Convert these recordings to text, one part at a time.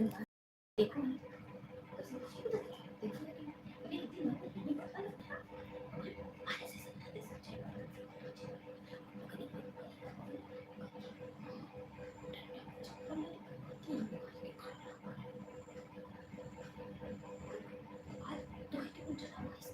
देखो ना, कसम से तो देखो ना कि अभी इतनी नौबत नहीं पड़ता ना था। और आधे से आधे सच्चाई वाले अच्छे वाले कभी तो है कुछ चला बस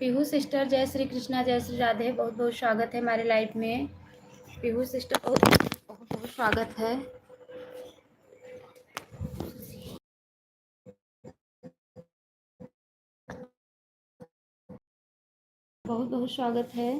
पीहू सिस्टर, जय श्री कृष्णा, जय श्री राधे, बहुत बहुत स्वागत है हमारे लाइफ में। पीहू सिस्टर, बहुत बहुत बहुत स्वागत है। बहुत बहुत स्वागत है।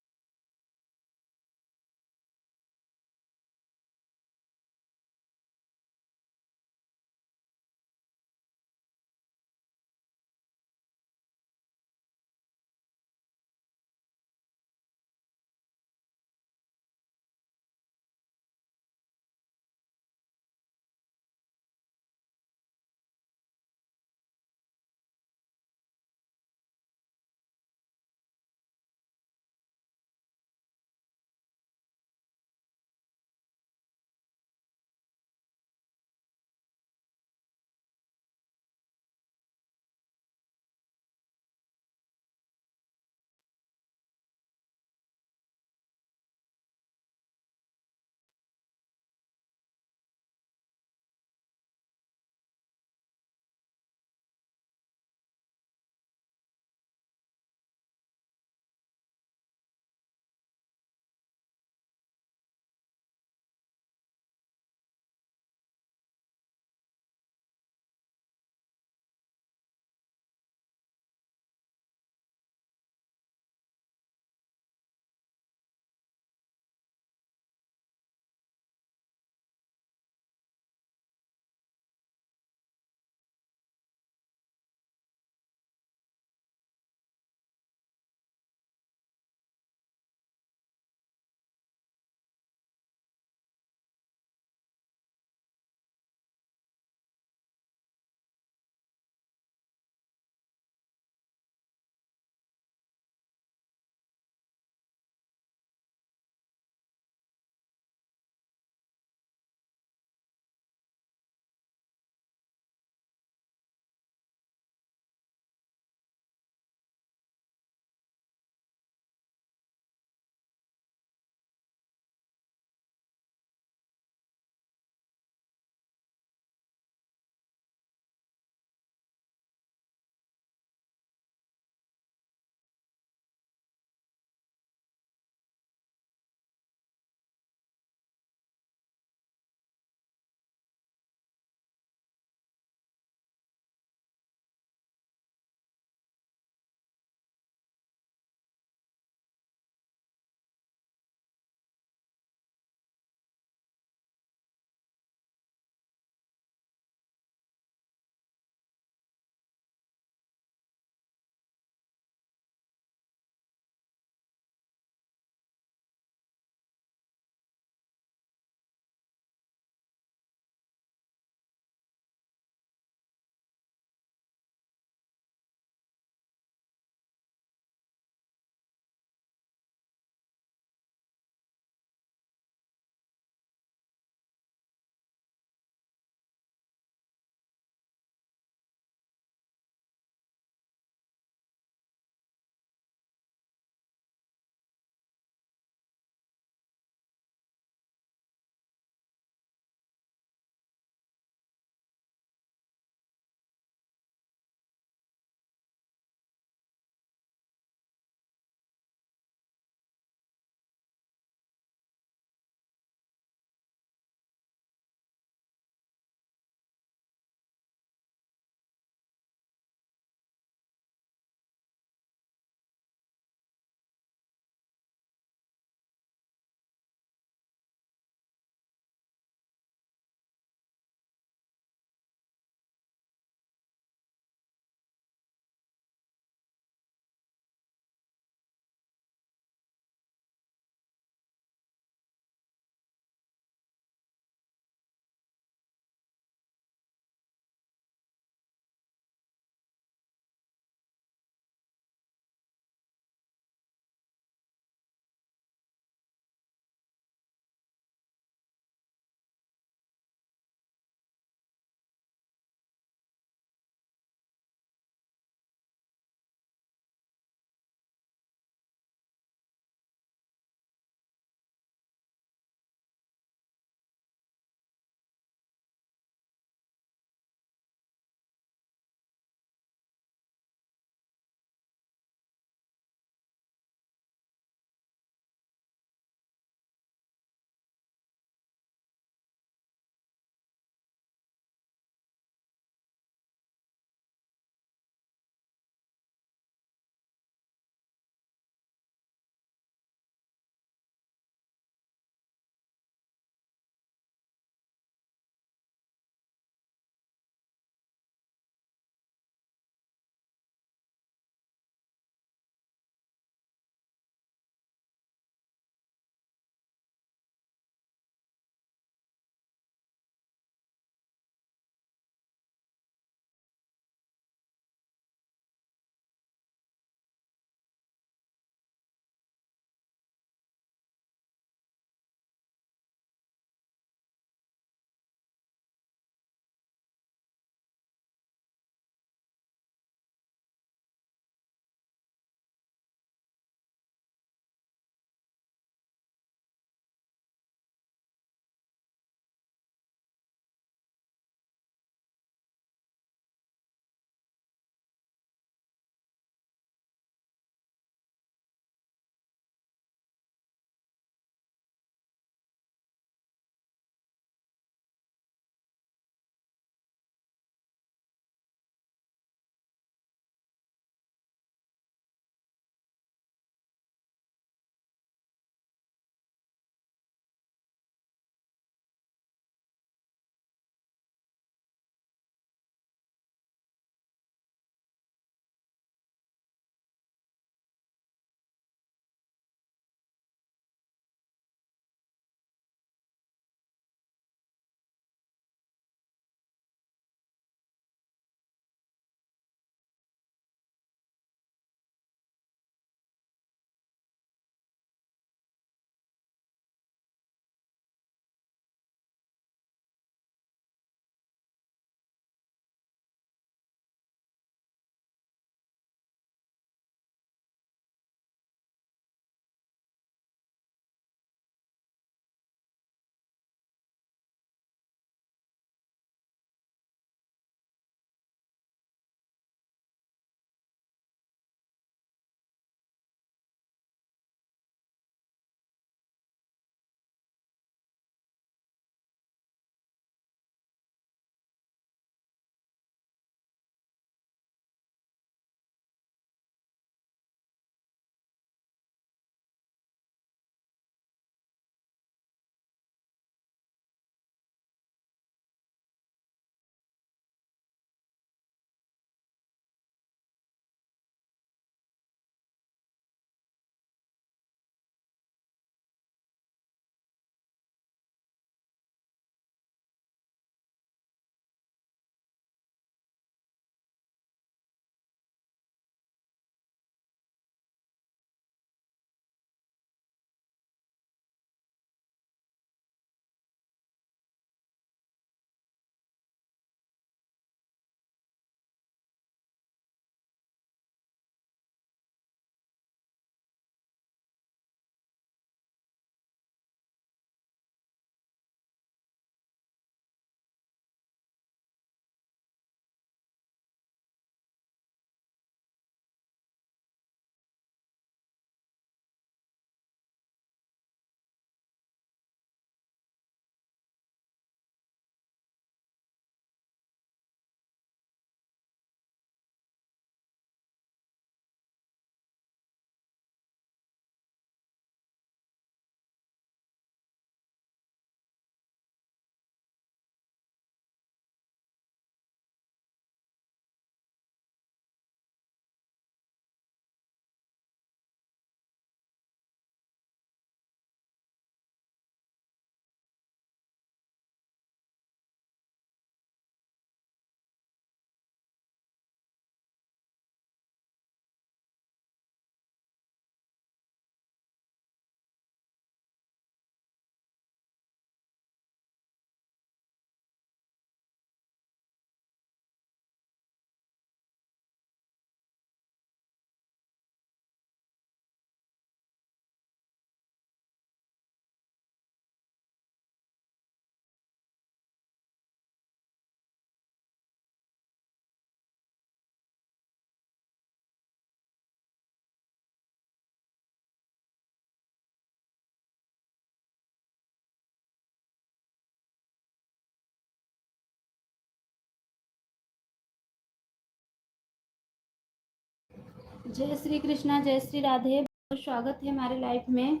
जय श्री कृष्णा, जय श्री राधे। बहुत स्वागत है हमारे लाइफ में,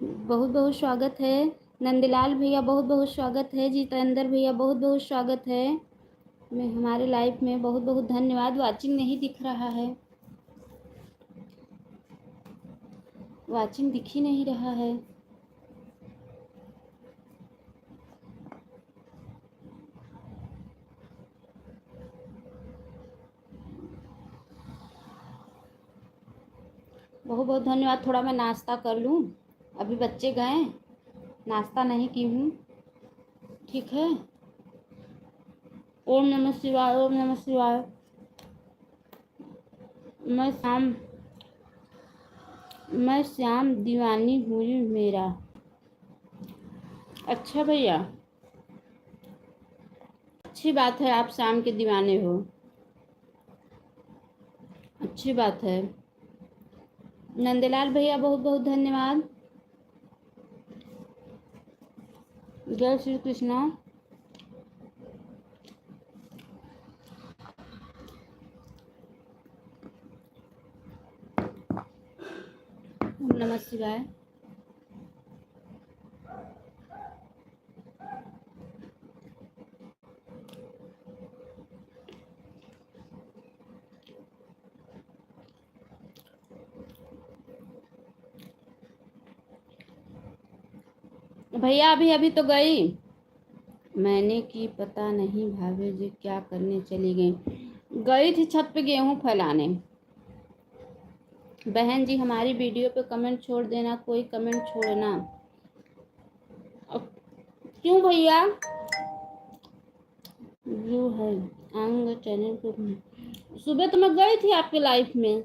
बहुत बहुत स्वागत है। नंदलाल भैया बहुत बहुत स्वागत है। जितेंद्र भैया बहुत बहुत स्वागत है। मैं हमारे लाइफ में बहुत बहुत धन्यवाद। वाचिंग नहीं दिख रहा है, वाचिंग दिख ही नहीं रहा है। बहुत बहुत धन्यवाद। थोड़ा मैं नाश्ता कर लूँ, अभी बच्चे गए, नाश्ता नहीं की हूँ। ठीक है। ओम नमः शिवाय, ओम नमः शिवाय। मैं श्याम दीवानी हुई मेरा। अच्छा भैया, अच्छी बात है, आप श्याम के दीवाने हो, अच्छी बात है। नंदलाल भैया बहुत बहुत धन्यवाद। जय श्री कृष्णा। ओम नमः शिवाय। भैया अभी अभी तो गई मैंने कि पता नहीं भाभी जी क्या करने चली गई थी छत पे गेहूं फैलाने। बहन जी हमारी वीडियो पे कमेंट छोड़ देना, कोई कमेंट छोड़ना। अब क्यों भैया? जो है आऊँगा चैनल पे। सुबह तो मैं गई थी आपके लाइफ में।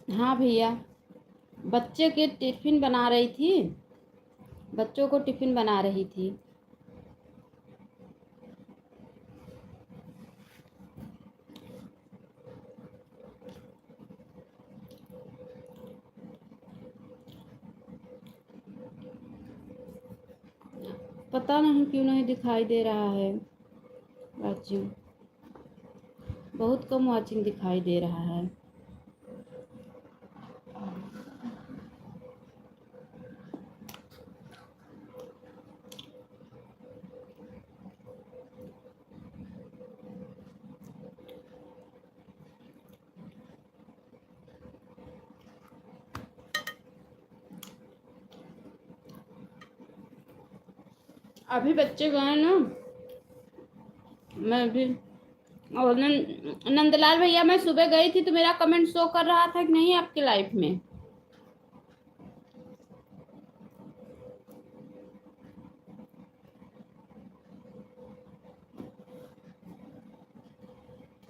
हाँ भैया, बच्चे के टिफिन बना रही थी, बच्चों को टिफिन बना रही थी। पता नहीं क्यों नहीं दिखाई दे रहा है वाचिंग, बहुत कम वाचिंग दिखाई दे रहा है। अभी बच्चे गए ना, मैं भी। और नंदलाल भैया मैं सुबह गई थी तो मेरा कमेंट शो कर रहा था कि नहीं आपकी लाइफ में?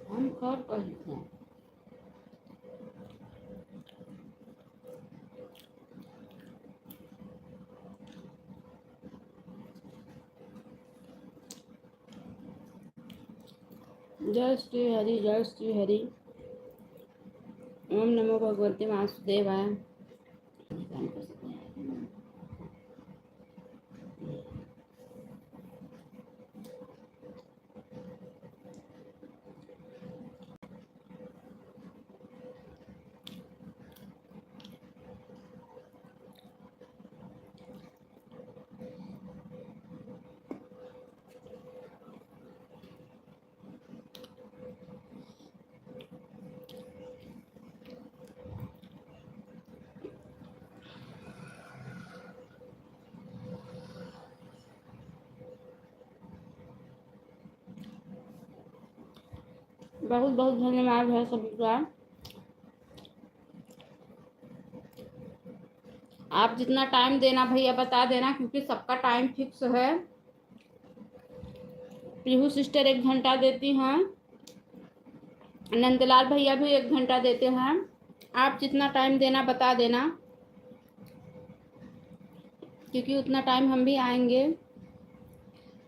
हम कब कहते हैं? जय श्री हरि, जय श्री हरि। ओम नमो भगवते वासुदेवाय। बहुत बहुत धन्यवाद है सभी का। आप जितना टाइम देना भैया बता देना, क्योंकि सबका टाइम फिक्स है। पीहू सिस्टर 1 घंटा देती हैं, नंदलाल भैया भी 1 घंटा देते हैं। आप जितना टाइम देना बता देना, क्योंकि उतना टाइम हम भी आएंगे।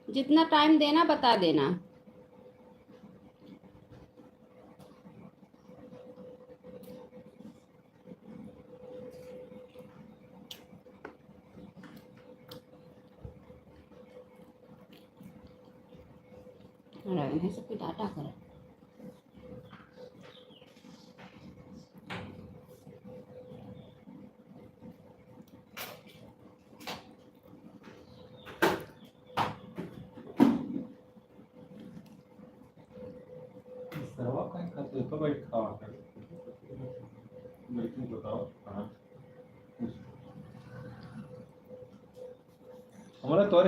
जितना टाइम देना बता देना। इन्हें सबकी डाटा कर। सर्वा काय खाते तो बैठ खावा कर बैठ बताओ हाँ हमारा तो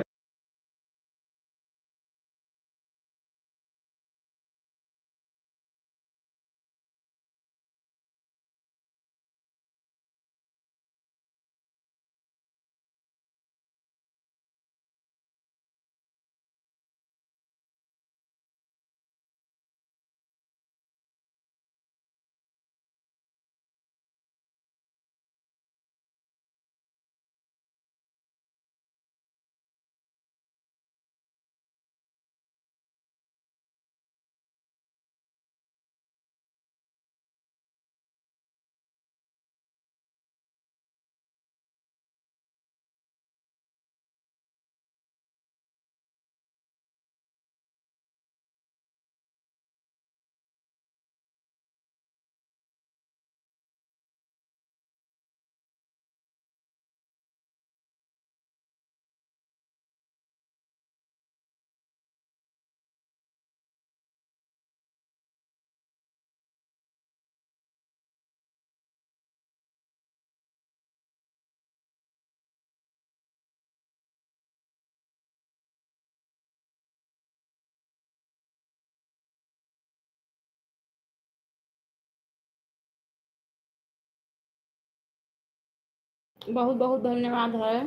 बहुत बहुत धन्यवाद है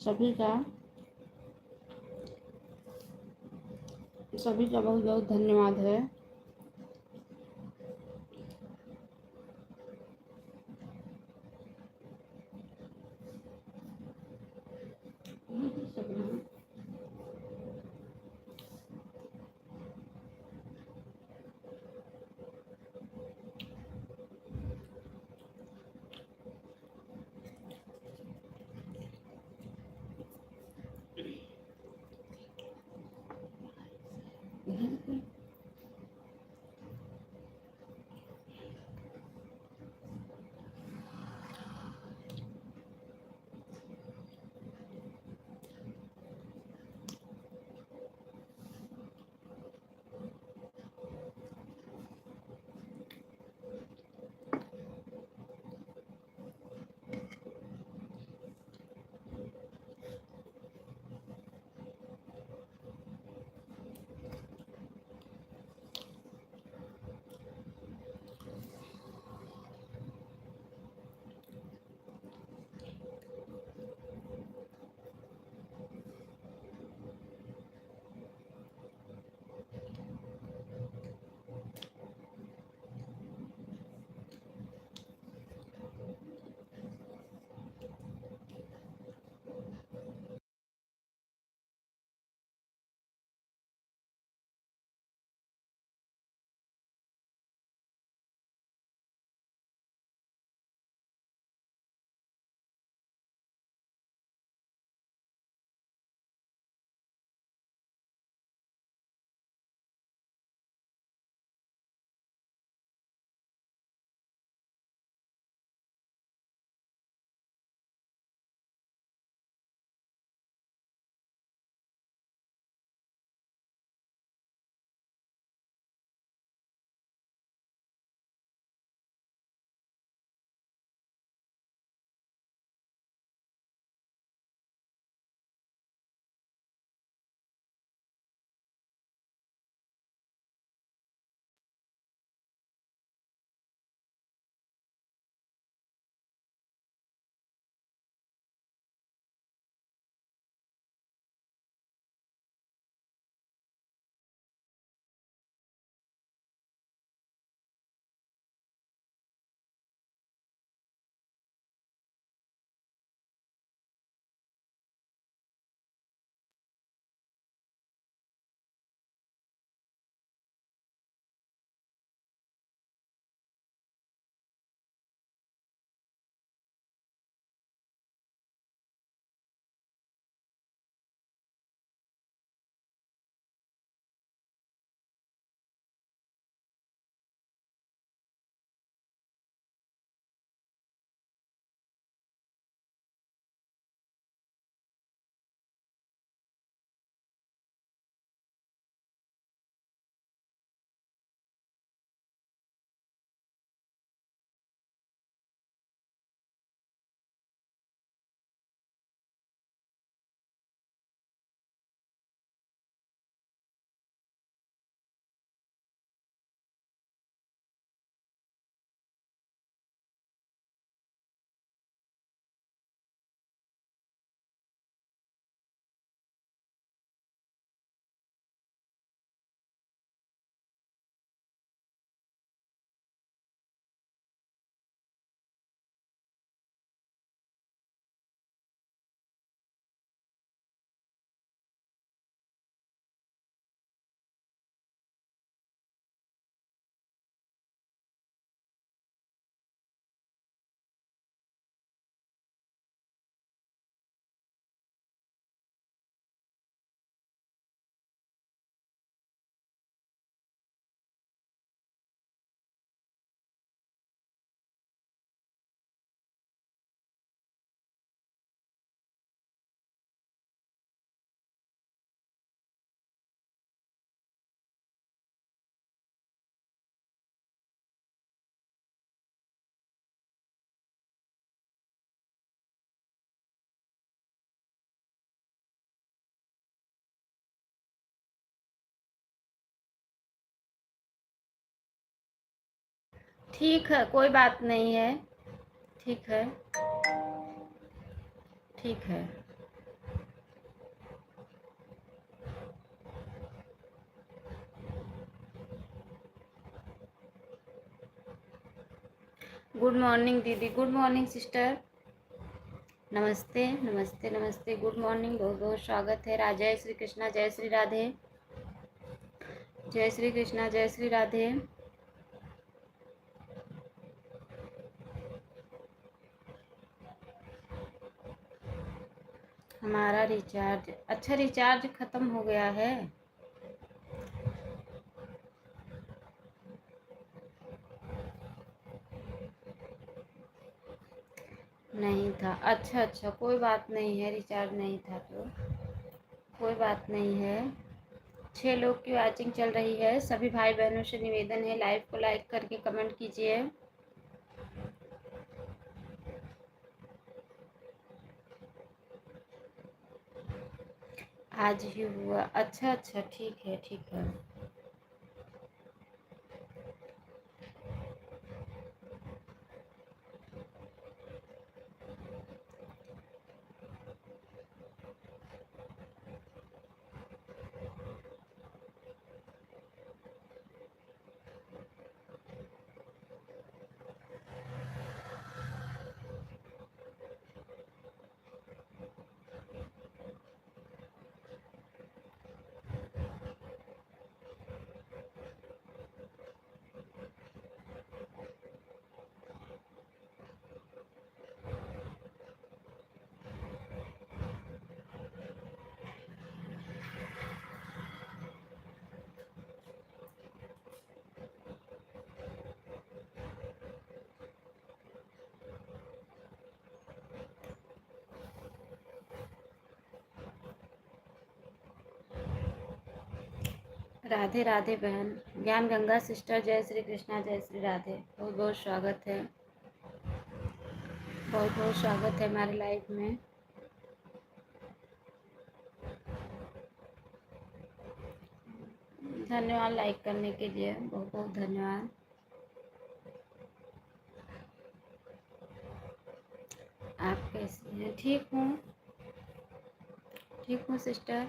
सभी का, सभी का बहुत बहुत धन्यवाद है। ठीक है, कोई बात नहीं है। ठीक है, ठीक है। गुड मॉर्निंग दीदी, गुड मॉर्निंग सिस्टर। नमस्ते नमस्ते नमस्ते, गुड मॉर्निंग, बहुत बहुत स्वागत है। जय श्री कृष्णा, जय श्री राधे, जय श्री कृष्णा, जय श्री राधे। हमारा रिचार्ज, अच्छा रिचार्ज ख़त्म हो गया है। नहीं था, अच्छा अच्छा, कोई बात नहीं है, रिचार्ज नहीं था तो कोई बात नहीं है। 6 लोग की वॉचिंग चल रही है। सभी भाई बहनों से निवेदन है, लाइव को लाइक करके कमेंट कीजिए। आज ही हुआ, अच्छा अच्छा, ठीक है ठीक है। राधे राधे बहन। ज्ञान गंगा सिस्टर, जय श्री कृष्णा, जय श्री राधे, बहुत बहुत स्वागत है, बहुत बहुत स्वागत है हमारे लाइफ में। धन्यवाद लाइक करने के लिए, बहुत बहुत धन्यवाद। आप कैसी हैं? ठीक हूँ, ठीक हूँ सिस्टर।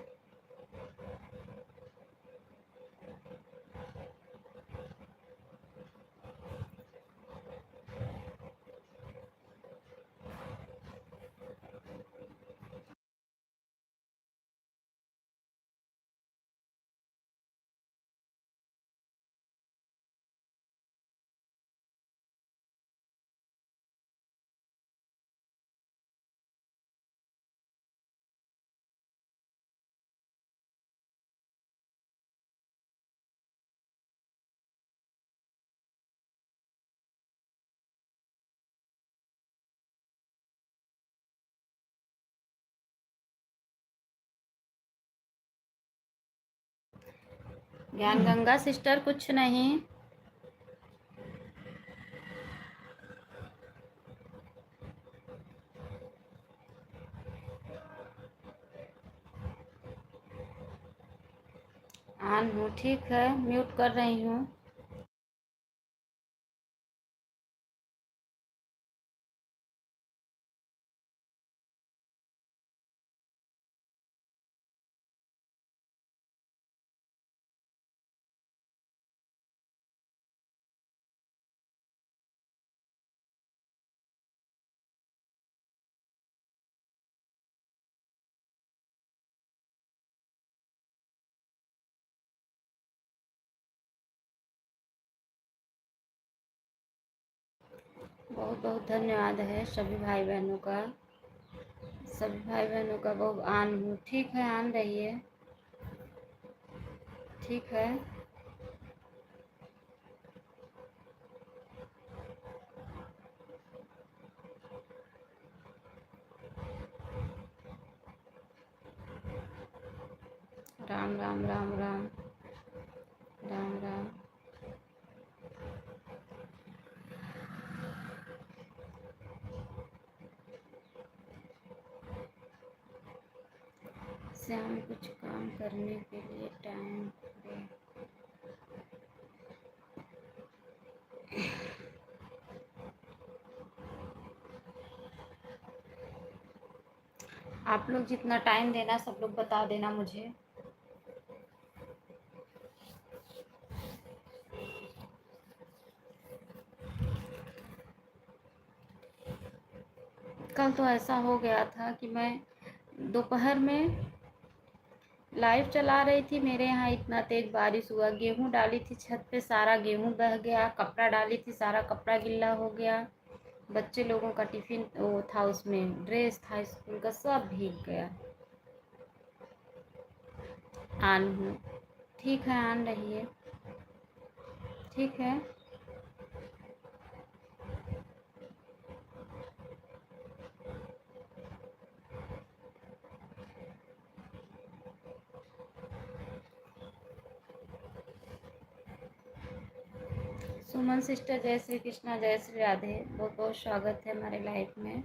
ज्ञान गंगा सिस्टर, कुछ नहीं। ऑन हूँ, ठीक है, म्यूट कर रही हूँ। बहुत बहुत धन्यवाद है सभी भाई बहनों का, सभी भाई बहनों का। बहुत ऑन हूँ, ठीक है, ऑन रहिए, ठीक है। राम राम राम राम राम राम। शाम कुछ काम करने के लिए टाइम दे। आप लोग जितना टाइम देना सब लोग बता देना मुझे। कल तो ऐसा हो गया था कि मैं दोपहर में लाइव चला रही थी, मेरे यहाँ इतना तेज बारिश हुआ, गेहूं डाली थी छत पे, सारा गेहूं बह गया, कपड़ा डाली थी सारा कपड़ा गिल्ला हो गया, बच्चे लोगों का टिफिन वो था, उसमें ड्रेस था स्कूल का, सब भीग गया। आन हूँ, ठीक है, आन रही है, ठीक है। सुमन सिस्टर, जय श्री कृष्णा, जय श्री राधे, बहुत बहुत स्वागत है हमारे लाइफ में।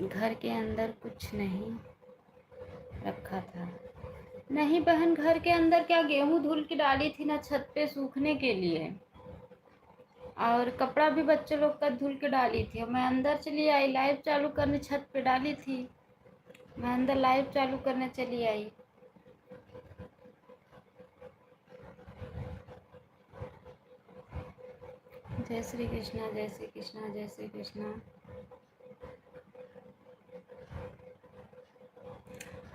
घर के अंदर कुछ नहीं रखा था। नहीं बहन, घर के अंदर क्या, गेहूं धुल के डाली थी ना छत पे सूखने के लिए, और कपड़ा भी बच्चे लोग का धुल के डाली थी। मैं अंदर चली आई, लाइव चालू करने, छत पे डाली थी, मैं अंदर लाइव चालू करने चली आई। जय श्री कृष्णा, जय श्री कृष्णा, जय श्री कृष्णा।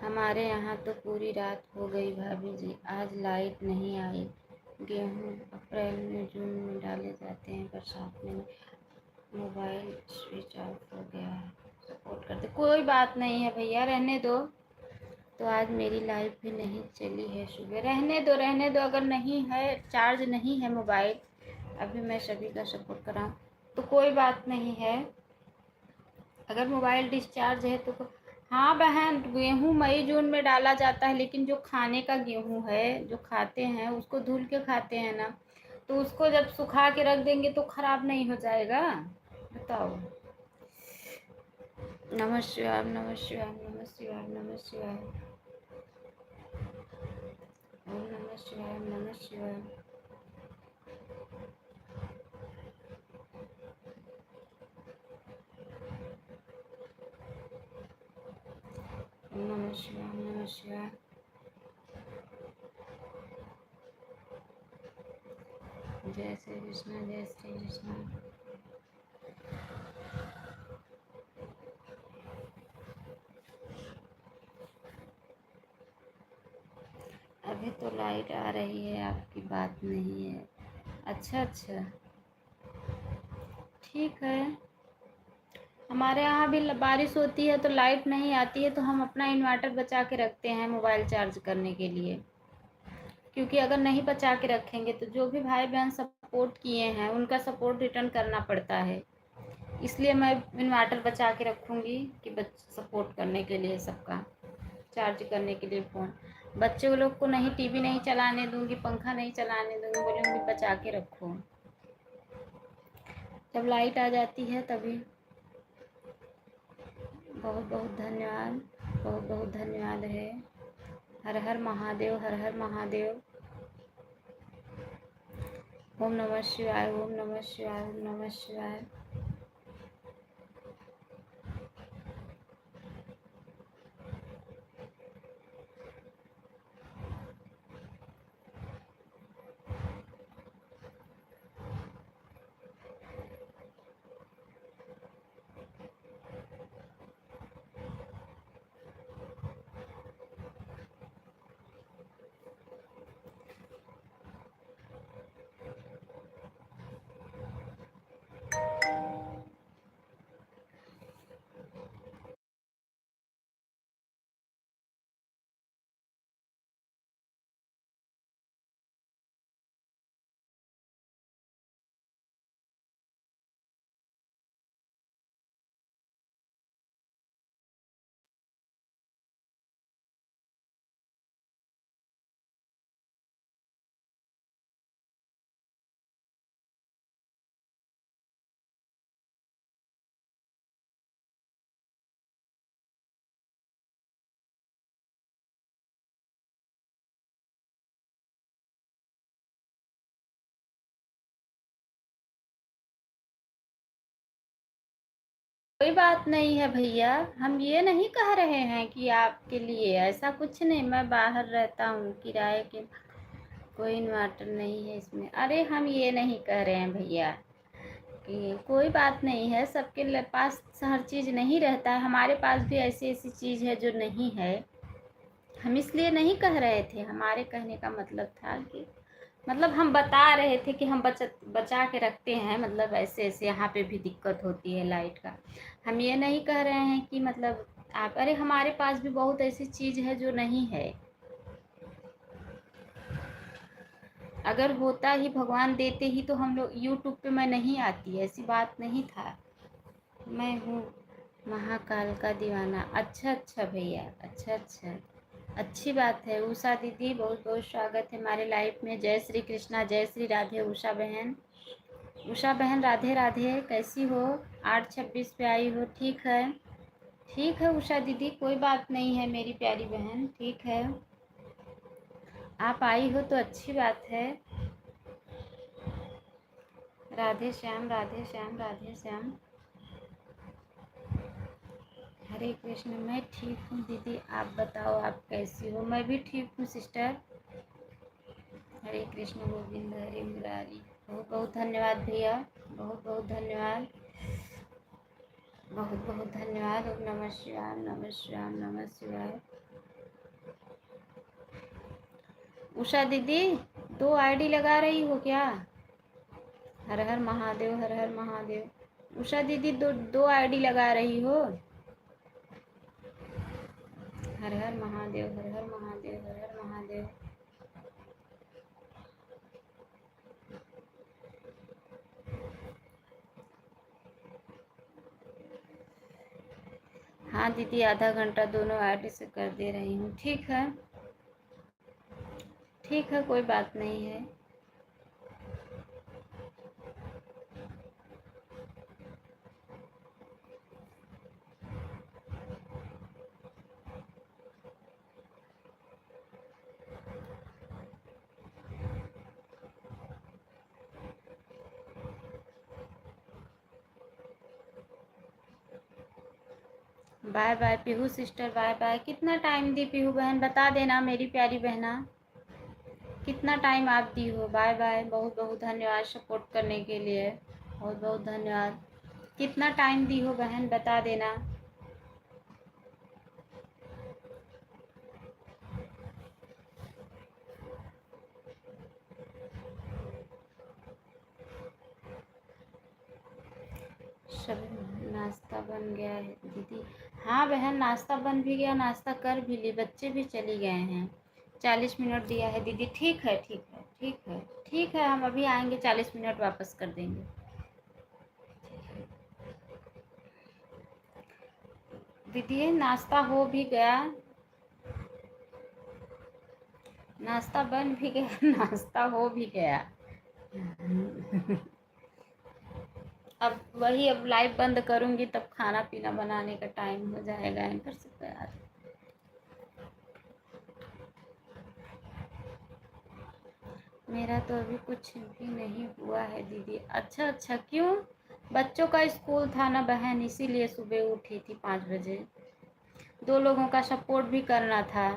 हमारे यहाँ तो पूरी रात हो गई भाभी जी, आज लाइट नहीं आई। गेहूँ अप्रैल में जून में डाले जाते हैं, बरसात में मोबाइल स्विच ऑफ हो गया है, सपोर्ट करते। कोई बात नहीं है भैया, रहने दो। तो आज मेरी लाइफ भी नहीं चली है सुबह, रहने दो रहने दो, अगर नहीं है, चार्ज नहीं है मोबाइल, अभी मैं सभी का सपोर्ट कराऊँ तो कोई बात नहीं है। अगर मोबाइल डिस्चार्ज है तो हाँ बहन, गेहूँ मई जून में डाला जाता है, लेकिन जो खाने का गेहूँ है जो खाते हैं उसको धुल के खाते हैं ना, तो उसको जब सुखा के रख देंगे तो खराब नहीं हो जाएगा, बताओ। नमः शिवाय, नमः शिवाय, नमः शिवाय, नमः शिवाय, ओम नमः शिवाय, नमः शिवाय। ओम नमः शिवाय, नमः शिवाय। जय श्री कृष्णा, जय श्री कृष्णा। अभी तो लाइट आ रही है, आपकी बात नहीं है। अच्छा अच्छा, ठीक है। हमारे यहाँ भी बारिश होती है तो लाइट नहीं आती है, तो हम अपना इन्वर्टर बचा के रखते हैं मोबाइल चार्ज करने के लिए, क्योंकि अगर नहीं बचा के रखेंगे तो जो भी भाई बहन सपोर्ट किए हैं उनका सपोर्ट रिटर्न करना पड़ता है। इसलिए मैं इन्वर्टर बचा के रखूँगी कि सपोर्ट करने के लिए सबका, चार्ज करने के लिए फ़ोन। बच्चे लोग को नहीं, टीवी नहीं चलाने दूंगी, पंखा नहीं चलाने दूंगी, बोलूँगी बचा के रखो, जब लाइट आ जाती है तभी। बहुत बहुत धन्यवाद, बहुत बहुत धन्यवाद है। हर हर महादेव, हर हर महादेव। ओम नमः शिवाय, ओम नमः शिवाय, ओम नमः शिवाय। कोई बात नहीं है भैया, हम ये नहीं कह रहे हैं कि आपके लिए ऐसा कुछ नहीं। मैं बाहर रहता हूँ किराए के, कोई इन्वर्टर नहीं है इसमें। अरे हम ये नहीं कह रहे हैं भैया कि कोई बात नहीं है, सबके पास हर चीज़ नहीं रहता है। हमारे पास भी ऐसी ऐसी चीज़ है जो नहीं है। हम इसलिए नहीं कह रहे थे, हमारे कहने का मतलब था कि मतलब हम बता रहे थे कि हम बचा के रखते हैं, मतलब ऐसे ऐसे यहाँ पे भी दिक्कत होती है लाइट का। हम ये नहीं कह रहे हैं कि मतलब आप, अरे हमारे पास भी बहुत ऐसी चीज़ है जो नहीं है। अगर होता ही, भगवान देते ही तो हम लोग यूट्यूब पे मैं नहीं आती, ऐसी बात नहीं था। मैं हूँ महाकाल का दीवाना। अच्छा अच्छा भैया, अच्छा अच्छा, अच्छी बात है। उषा दीदी बहुत बहुत स्वागत है हमारे लाइफ में। जय श्री कृष्णा, जय श्री राधे। उषा बहन, उषा बहन राधे राधे, कैसी हो? 8:26 पे आई हो, ठीक है। ठीक है उषा दीदी, कोई बात नहीं है मेरी प्यारी बहन, ठीक है। आप आई हो तो अच्छी बात है। राधे श्याम, राधे श्याम, राधे श्याम। हरे कृष्ण। मैं ठीक हूँ दीदी, आप बताओ आप कैसी हो? मैं भी ठीक हूँ सिस्टर। हरे कृष्ण गोविंद हरे मुरारी। बहुत बहुत धन्यवाद भैया, बहुत बहुत धन्यवाद, बहुत बहुत धन्यवाद। ओम नमः शिवाय, नमः शिवाय, नमः शिवाय। उषा दीदी 2 आईडी लगा रही हो क्या? हर हर महादेव, हर हर महादेव। उषा दीदी दो आईडी लगा रही हो? हर हर महादेव, हर हर महादेव, हर हर महादेव। हाँ दीदी, आधा घंटा दोनों आईडी से कर दे रही हूँ, ठीक है, ठीक है, कोई बात नहीं है। Bye bye Pihu sister, bye bye. कितना टाइम दी पीहू बहन, बता देना मेरी प्यारी बहना, कितना टाइम आप दी हो? बाय बाय, बहुत बहुत धन्यवाद सपोर्ट करने के लिए, बहुत बहुत धन्यवाद। कितना टाइम दी हो बहन, बता देना। सब नाश्ता बन गया है दीदी? हाँ बहन, नाश्ता बन भी गया, नाश्ता कर भी ली, बच्चे भी चले गए हैं। 40 मिनट दिया है दीदी, ठीक है, ठीक है, ठीक है, ठीक है। हम अभी आएंगे, 40 मिनट वापस कर देंगे। दीदी नाश्ता हो भी गया, नाश्ता बन भी गया, नाश्ता हो भी गया। अब वही, अब लाइव बंद करूंगी तब खाना पीना बनाने का टाइम हो जाएगा एंकर से तैयार। मेरा तो अभी कुछ भी नहीं हुआ है दीदी। अच्छा अच्छा, क्यों? बच्चों का स्कूल था ना बहन, इसीलिए सुबह उठी थी 5 बजे। 2 लोगों का सपोर्ट भी करना था।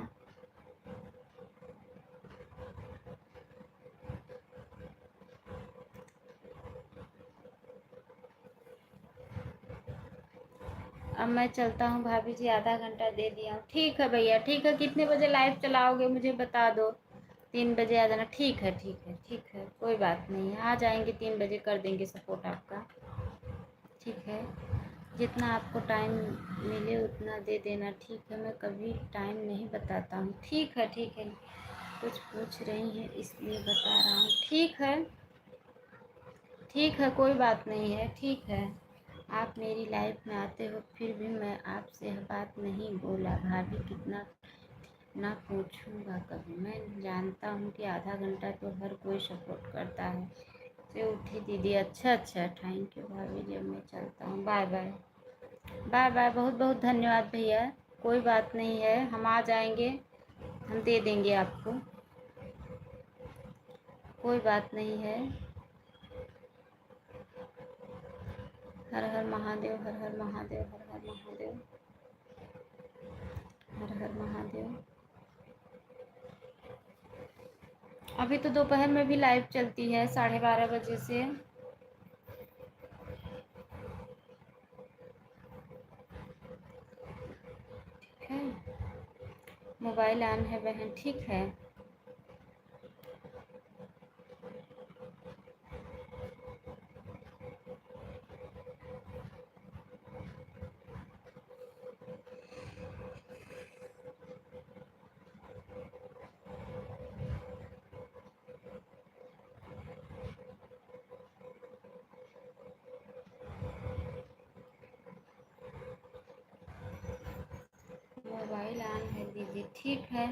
अब मैं चलता हूँ भाभी जी, आधा घंटा दे दिया हूँ। ठीक है भैया, ठीक है। कितने बजे लाइव चलाओगे मुझे बता दो। 3 बजे आ जाना, ठीक है, ठीक है, ठीक है, कोई बात नहीं है, आ जाएंगे 3 बजे, कर देंगे सपोर्ट आपका, ठीक है। जितना आपको टाइम मिले उतना दे देना, ठीक है। मैं कभी टाइम नहीं बताता हूँ, ठीक है, ठीक है। कुछ पूछ रही हैं इसलिए बता रहा हूँ, ठीक है, ठीक है, कोई बात नहीं है, ठीक है। आप मेरी लाइफ में आते हो फिर भी मैं आपसे बात नहीं बोला भाभी, कितना ना पूछूंगा कभी। मैं जानता हूँ कि आधा घंटा तो हर कोई सपोर्ट करता है। से उठी दीदी, अच्छा अच्छा, थैंक यू भाभी जी, मैं चलता हूँ, बाय बाय, बाय बाय। बहुत बहुत धन्यवाद भैया, कोई बात नहीं है, हम आ जाएंगे, हम दे देंगे आपको, कोई बात नहीं है। हर हर महादेव, हर हर महादेव, हर हर महादेव, हर हर महादेव। अभी तो दोपहर में भी लाइव चलती है 12:30 बजे से। ठीक है, मोबाइल ऑन है बहन, ठीक है। मोबाइल ऑन है दीदी, ठीक है।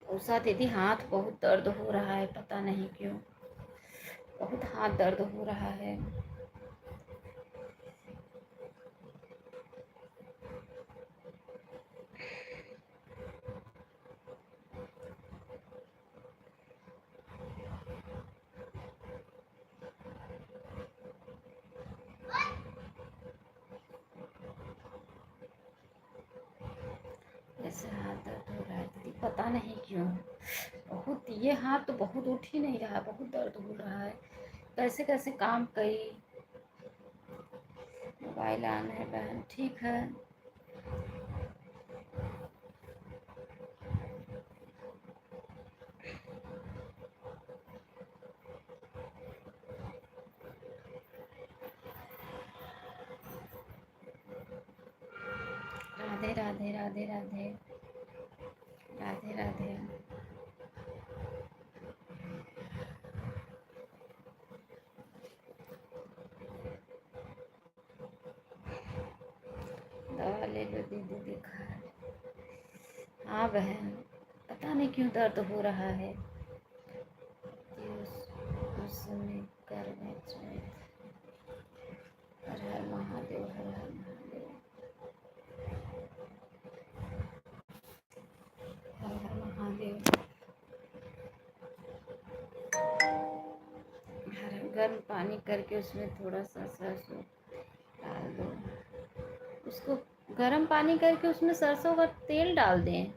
उषा दीदी हाथ बहुत दर्द हो रहा है, पता नहीं क्यों, बहुत हाथ दर्द हो रहा है। ऐसे हाथ दर्द हो रहा है दीदी, पता नहीं क्यों, बहुत, ये हाथ तो बहुत उठ ही नहीं रहा, बहुत दर्द हो रहा है। कैसे कैसे काम करी। मोबाइल ऑन है बहन, ठीक है। राधे राधे राधे राधे राधे राधे। दवा ले लो दीदी, दिखा। हाँ बहन, पता नहीं क्यों दर्द हो रहा है। उसमें कर में हर हर महादेव, हर हर महादेव, हर हर महादेव। गर्म पानी करके उसमें थोड़ा सा सरसों डाल दो। उसको गर्म पानी करके उसमें सरसों का तेल डाल दें।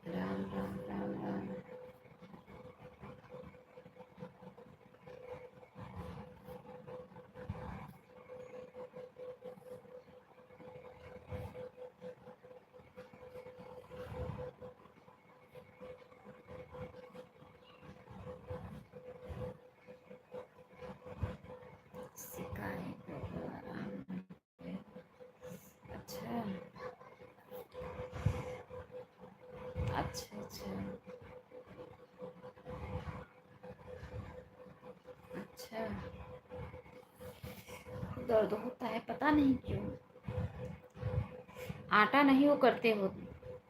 राम राम राम राम। सिकाई को आराम। अच्छा अच्छा अच्छा अच्छा। दर्द होता है, पता नहीं क्यों। आटा नहीं वो करते हो,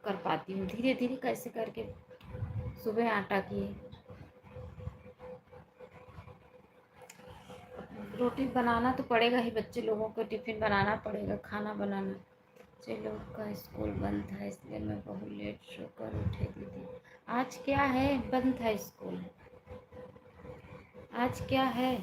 कर पाती हूँ, धीरे धीरे कैसे करके सुबह आटा किए। रोटी बनाना तो पड़ेगा ही, बच्चे लोगों को टिफिन बनाना पड़ेगा, खाना बनाना। बच्चे लोग का स्कूल बंद था, इसलिए मैं बहुत लेट सोकर उठी दीदी। आज क्या है, बंद था स्कूल, आज क्या है?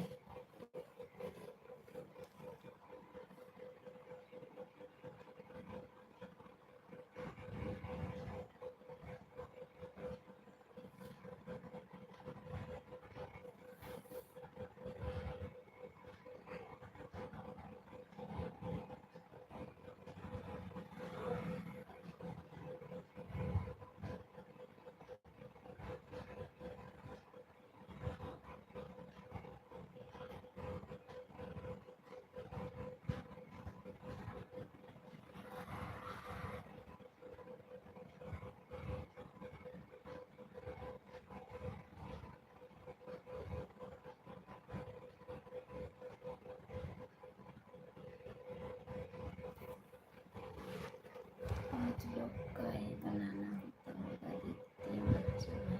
पाँच लोग का ही बनाना होता होगा दीदी, 3 बच्चे हैं।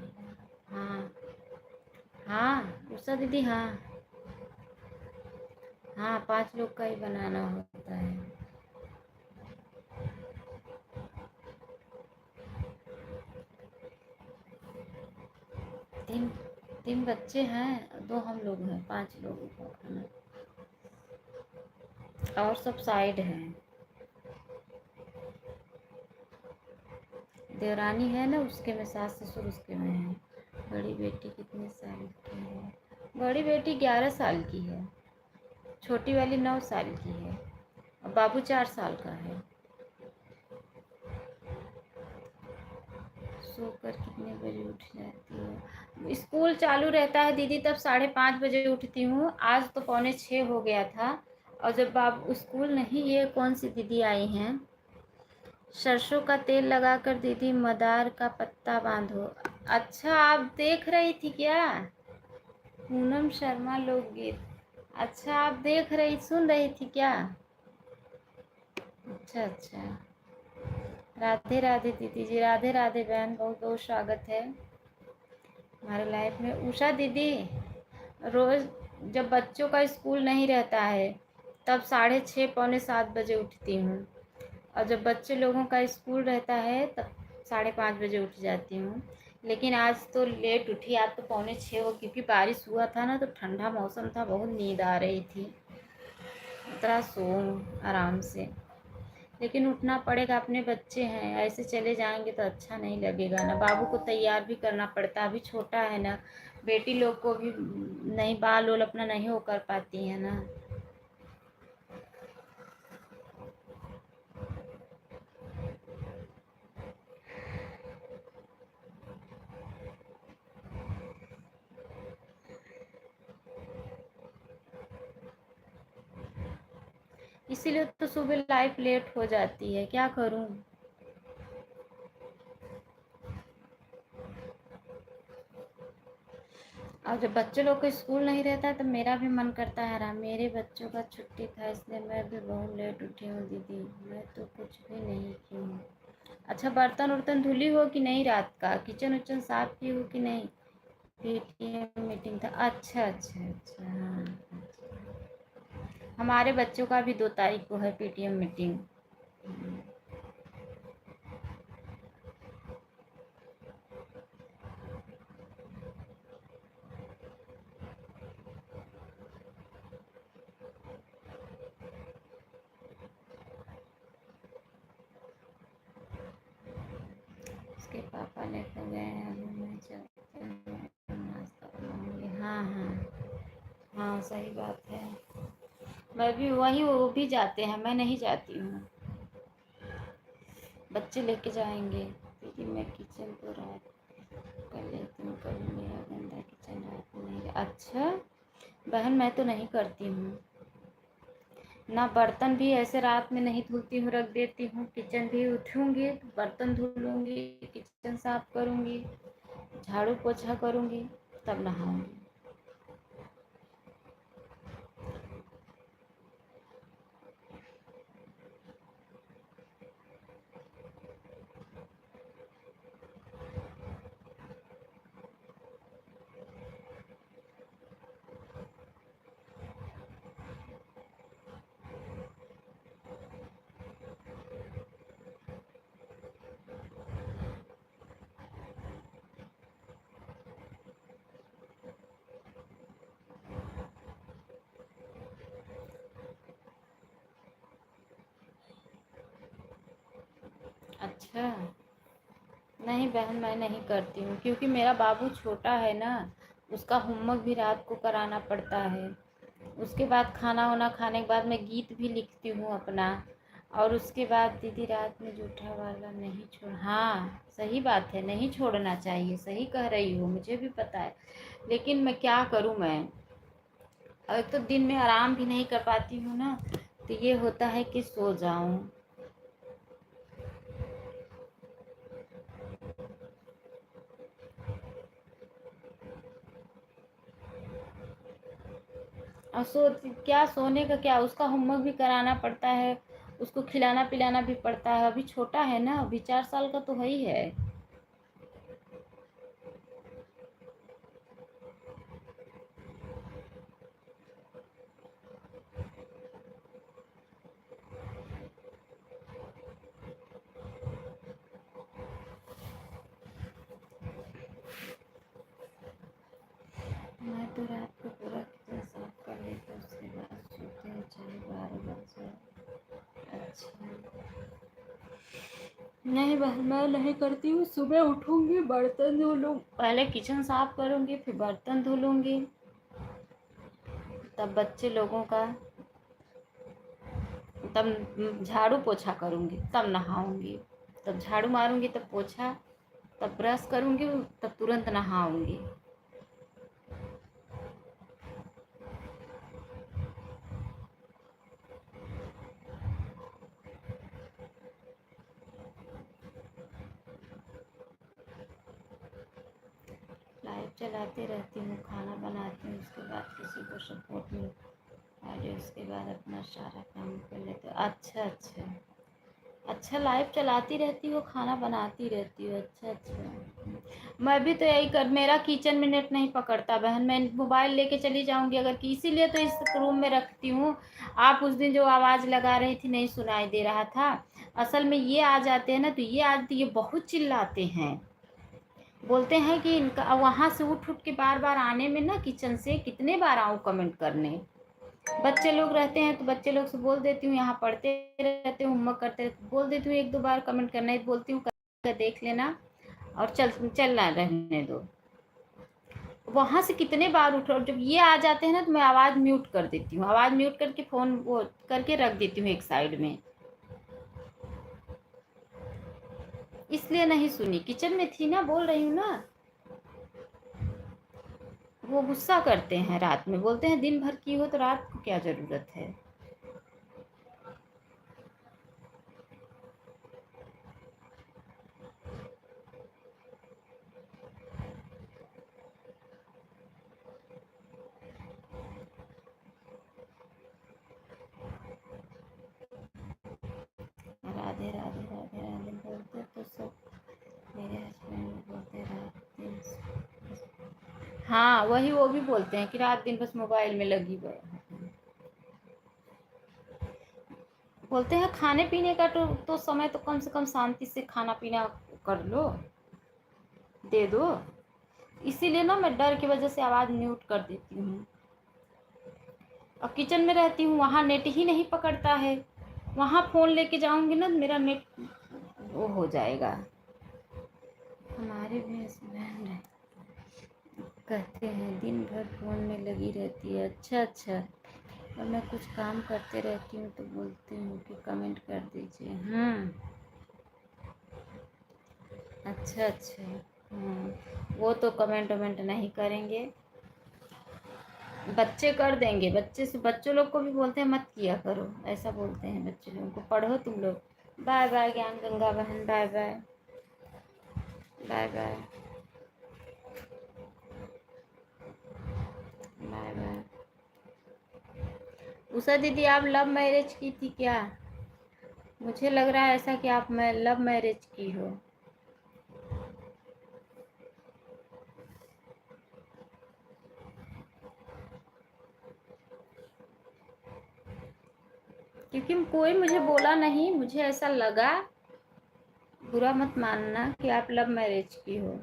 हाँ हाँ उषा दीदी, हाँ हाँ, 5 लोग का ही बनाना होता है। 3 बच्चे हैं, 2 हम लोग हैं, 5 लोगों का खाना, और सब साइड हैं। देवरानी है ना, उसके में सास ससुर उसके में है। बड़ी बेटी कितने साल की है? बड़ी बेटी 11 साल की है, छोटी वाली 9 साल की है, और बाबू 4 साल का है। सोकर कितने बजे उठ जाती हो? स्कूल चालू रहता है दीदी, तब 5:30 बजे उठती हूँ। आज तो 5:45 हो गया था, और जब आप स्कूल नहीं, ये कौन सी दीदी आई हैं? सरसों का तेल लगाकर दीदी मदार का पत्ता बांधो। अच्छा, आप देख रही थी क्या? पूनम शर्मा लोकगीत। अच्छा, आप देख रही, सुन रही थी क्या? अच्छा अच्छा। राधे राधे दीदी जी, राधे राधे बहन, बहुत बहुत स्वागत है हमारे लाइफ में। उषा दीदी, रोज जब बच्चों का स्कूल नहीं रहता है तब 6:30 पौने 7 बजे उठती हूँ, और जब बच्चे लोगों का स्कूल रहता है तब 5:30 बजे उठ जाती हूँ। लेकिन आज तो लेट उठी, आज तो पौने 6 हो, क्योंकि बारिश हुआ था ना, तो ठंडा मौसम था, बहुत नींद आ रही थी, उतना सोऊं आराम से। लेकिन उठना पड़ेगा, अपने बच्चे हैं, ऐसे चले जाएंगे तो अच्छा नहीं लगेगा ना। बाबू को तैयार भी करना पड़ता है, अभी छोटा है ना। बेटी लोग को भी नहीं, बाल ओल अपना नहीं वो कर पाती है ना। इसीलिए तो सुबह लाइफ लेट हो जाती है, क्या करूं। और जब बच्चे लोग को स्कूल नहीं रहता है तो मेरा भी मन करता है आराम। मेरे बच्चों का छुट्टी था, इसलिए मैं भी बहुत लेट उठी हूँ दीदी। मैं तो कुछ भी नहीं की हूँ। अच्छा, बर्तन उर्तन धुली हो कि नहीं? रात का किचन उचन साफ की हो कि नहीं? पीटीएम मीटिंग था, अच्छा अच्छा अच्छा, हाँ। हमारे बच्चों का भी 2 तारीख को है पीटीएम मीटिंग। उसके पापा लेकर गए हैं, अभी मैं चलती हूँ, नाश्ता बनाऊंगी। हाँ हाँ हाँ, सही बात है। मैं भी वही, वो भी जाते हैं, मैं नहीं जाती हूँ, बच्चे लेके जाएंगे। दीदी मैं किचन को रात कर लेती हूँ, कभी मेरा गंदा किचन रात में नहीं। अच्छा बहन, मैं तो नहीं करती हूँ ना, बर्तन भी ऐसे रात में नहीं धुलती हूँ, रख देती हूँ। किचन भी उठूँगी तो बर्तन धुलूँगी, किचन साफ करूँगी, झाड़ू पोछा करूँगी, तब नहाऊँगी। अच्छा, नहीं बहन, मैं नहीं करती हूँ, क्योंकि मेरा बाबू छोटा है ना, उसका होमवर्क भी रात को कराना पड़ता है। उसके बाद खाना वाना खाने के बाद मैं गीत भी लिखती हूँ अपना। और उसके बाद दीदी रात में जूठा वाला नहीं छोड़, हाँ सही बात है, नहीं छोड़ना चाहिए, सही कह रही हो, मुझे भी पता है। लेकिन मैं क्या करूँ मैं, और एक तो दिन में आराम भी नहीं कर पाती हूँ ना, तो ये होता है कि सो जाऊँ। और क्या सोने का क्या, उसका होमवर्क भी कराना पड़ता है, उसको खिलाना पिलाना भी पड़ता है। अभी छोटा है ना, अभी 4 साल का तो है ही है। मैं तो रात को पूरा किचन साफ कर लेती हूँ, उसके बाद सोते हैं, चाहे 12 बज जाए। अच्छा, नहीं बहन, मैं नहीं करती हूँ। सुबह उठूंगी, बर्तन धो लूँ, पहले किचन साफ करूंगी, फिर बर्तन धो लूंगी, तब बच्चे लोगों का, तब झाड़ू पोछा करूंगी, तब नहाऊंगी, तब झाड़ू मारूंगी, तब पोछा, तब ब्रश करूंगी, तब तुरंत नहाऊंगी। चलाते रहती हूँ, खाना बनाती हूँ, उसके बाद किसी को सपोर्ट में और उसके बाद अपना सारा काम कर लेते हो। अच्छा अच्छा अच्छा, लाइव चलाती रहती हो, खाना बनाती रहती हो। अच्छा अच्छा, मैं भी तो यही कर, मेरा किचन में नेट नहीं पकड़ता बहन, मैं मोबाइल लेके चली जाऊंगी अगर कि, इसीलिए तो इस रूम में रखती हूँ। आप उस दिन जो आवाज़ लगा रही थी नहीं सुनाई दे रहा था। असल में ये आ जाते हैं ना, तो ये आज ये बहुत चिल्लाते हैं, बोलते हैं कि इनका वहाँ से उठ उठ के बार बार आने में ना, किचन से कितने बार आऊँ कमेंट करने। बच्चे लोग रहते हैं तो बच्चे लोग से बोल देती हूँ, यहाँ पढ़ते रहते हूँ, होमवर्क करते रहते, बोल देती हूँ 1-2 बार कमेंट करना है, बोलती हूँ कर देख लेना और चलना रहने दो। वहाँ से कितने बार उठो, जब ये आ जाते हैं ना तो मैं आवाज़ म्यूट कर देती हूँ, आवाज़ म्यूट करके फ़ोन वो करके रख देती हूँ एक साइड में। इसलिए नहीं सुनी, किचन में थी ना, बोल रही हूँ ना। वो गुस्सा करते हैं रात में, बोलते हैं दिन भर की हो तो रात को क्या ज़रूरत है। राधे राधे राधे राधे बोलते तो सब मेरे हस्बैंड बोलते रात दिन। हाँ वही, वो भी बोलते हैं कि रात दिन बस मोबाइल में लगी हुई है। बोलते हैं खाने पीने का तो समय तो कम से कम शांति से खाना पीना कर लो, दे दो। इसीलिए ना मैं डर की वजह से आवाज़ म्यूट कर देती हूँ। और किचन में रहती हूँ, वहाँ नेट ही नहीं पकड़ता है, वहाँ फ़ोन लेके जाऊँगी ना मेरा नेट वो हो जाएगा। हमारे भी हस्बैंड कहते हैं दिन भर फ़ोन में लगी रहती है। अच्छा अच्छा, और मैं कुछ काम करते रहती हूँ तो बोलती हूँ कि कमेंट कर दीजिए। अच्छा अच्छा, वो तो कमेंट वमेंट नहीं करेंगे, बच्चे कर देंगे। बच्चे से बच्चों लोग को भी बोलते हैं मत किया करो, ऐसा बोलते हैं बच्चे लोगों को, पढ़ो तुम लोग। बाय बाय ज्ञान गंगा बहन, bye bye bye bye bye bye. Usha दीदी आप लव मैरिज की थी क्या? मुझे लग रहा है ऐसा कि आप मैं लव मैरिज की हो। क्योंकि कोई मुझे बोला नहीं, मुझे ऐसा लगा, बुरा मत मानना कि आप लव मैरिज की हो।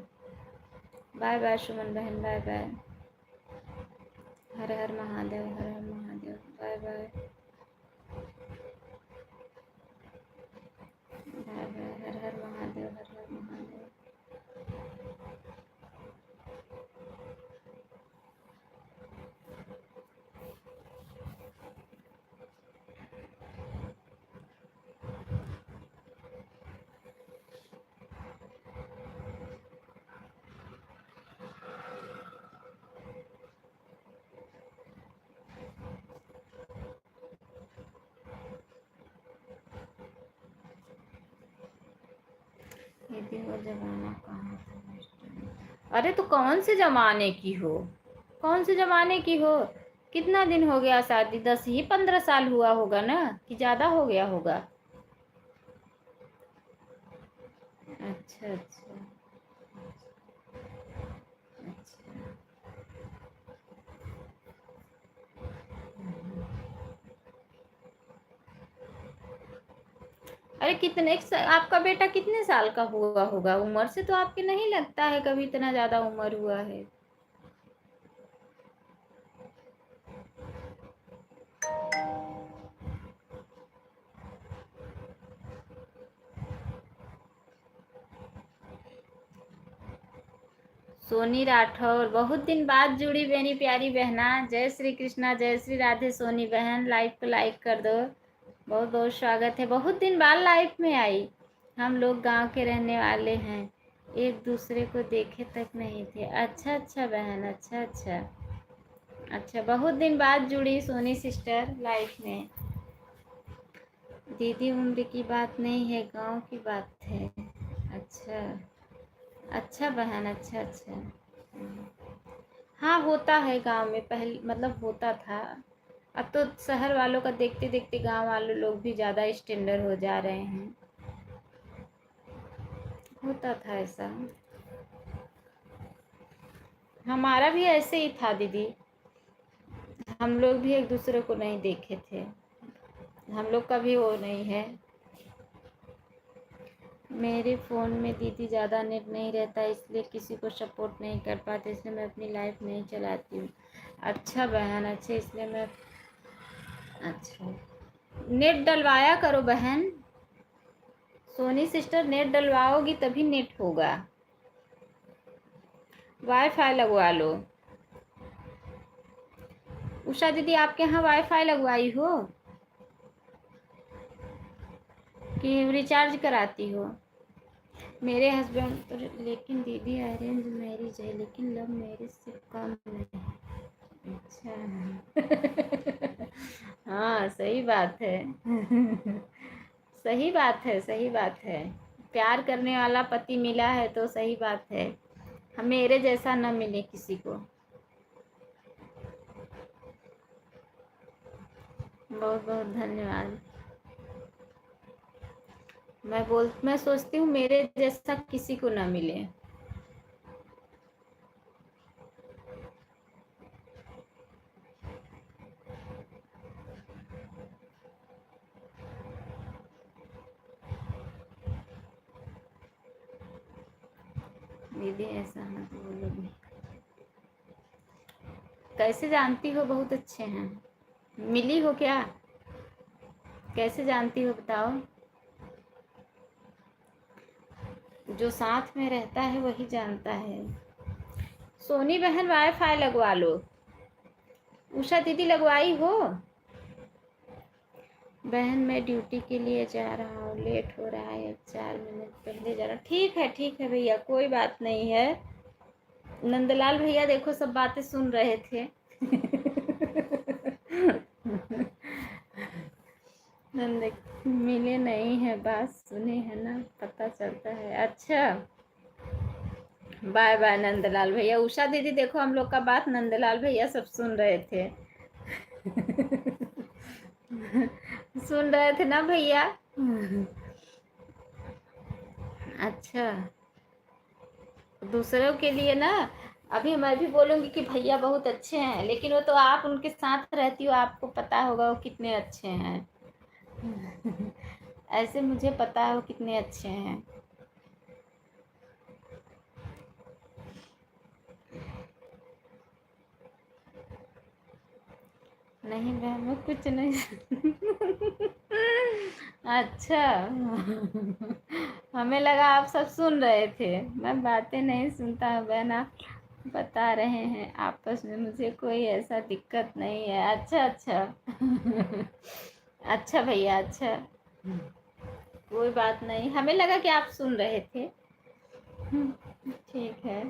बाय बाय सुमन बहन, बाय बाय। हर हर महादेव, हर हर Mahadev, bye bye bye bye, हर हर महादेव, हर हर महादेव। यदि वो जमाना कहाँ था। अरे तो कौन से जमाने की हो, कौन से जमाने की हो? कितना दिन हो गया शादी? 10 ही 15 साल हुआ होगा ना, कि ज़्यादा हो गया होगा? अच्छा अच्छा अच्छा। अरे आपका बेटा कितने साल का हुआ होगा? उम्र से तो आपके नहीं लगता है कभी इतना ज़्यादा उम्र हुआ है। सोनी राठौर बहुत दिन बाद जुड़ी मेरी प्यारी बहना। जय श्री कृष्णा, जय श्री राधे। सोनी बहन लाइव को लाइक कर दो, बहुत बहुत स्वागत है। बहुत दिन बाद लाइव में आई। हम लोग गांव के रहने वाले हैं, एक दूसरे को देखे तक नहीं थे। अच्छा अच्छा बहन, अच्छा अच्छा अच्छा, बहुत दिन बाद जुड़ी सोनी सिस्टर लाइफ में। दीदी उम्र की बात नहीं है, गांव की बात है। अच्छा अच्छा बहन, अच्छा अच्छा। हाँ होता है गांव में, पहले मतलब होता था। अब तो शहर वालों का देखते देखते गांव वाले लोग भी ज़्यादा स्टैंडर्ड हो जा रहे हैं। होता था ऐसा। हमारा भी ऐसे ही था दीदी, हम लोग भी एक दूसरे को नहीं देखे थे, हम लोग का भी वो नहीं है। मेरे फ़ोन में दीदी ज़्यादा नेट नहीं रहता, इसलिए किसी को सपोर्ट नहीं कर पाते, इसलिए मैं अपनी लाइफ नहीं चलाती हूँ। अच्छा बहन, अच्छा, इसलिए मैं, अच्छा, नेट डलवाया करो बहन। सोनी सिस्टर, नेट डलवाओगी तभी नेट होगा। वाईफाई लगवा लो। उषा दीदी, आपके यहाँ वाईफाई लगवाई हो कि रिचार्ज कराती हो? मेरे हस्बैंड तो, लेकिन दीदी अरेंज मैरिज है, लेकिन लव मैरिज से कम नहीं। अच्छा। हाँ सही बात है। सही बात है, सही बात है। प्यार करने वाला पति मिला है तो सही बात है। हम मेरे जैसा न मिले किसी को। बहुत बहुत धन्यवाद। मैं सोचती हूँ मेरे जैसा किसी को ना मिले। दीदी ऐसा मत बोलो। कैसे जानती हो? बहुत अच्छे हैं। मिली हो क्या? कैसे जानती हो बताओ? जो साथ में रहता है वही जानता है। सोनी बहन, वाईफाई लगवा लो। उषा दीदी, लगवाई हो? बहन मैं ड्यूटी के लिए जा रहा हूँ, लेट हो रहा है, 4 मिनट पहले जा रहा। ठीक है भैया, कोई बात नहीं है। नंदलाल भैया देखो सब बातें सुन रहे थे। नंद मिले नहीं है, बात सुने है ना, पता चलता है। अच्छा, बाय बाय नंदलाल भैया। उषा दीदी देखो, हम लोग का बात नंदलाल भैया सब सुन रहे थे। सुन रहे थे ना भैया? अच्छा, दूसरों के लिए ना, अभी मैं भी बोलूंगी कि भैया बहुत अच्छे हैं, लेकिन वो तो आप उनके साथ रहती हो, आपको पता होगा वो कितने अच्छे हैं। ऐसे मुझे पता है वो कितने अच्छे हैं। नहीं बहन, मैं कुछ नहीं। अच्छा। हमें लगा आप सब सुन रहे थे। मैं बातें नहीं सुनता हूँ बहन, आप बता रहे हैं आपस में, मुझे कोई ऐसा दिक्कत नहीं है। अच्छा अच्छा। अच्छा भैया, अच्छा, कोई बात नहीं, हमें लगा कि आप सुन रहे थे। ठीक है।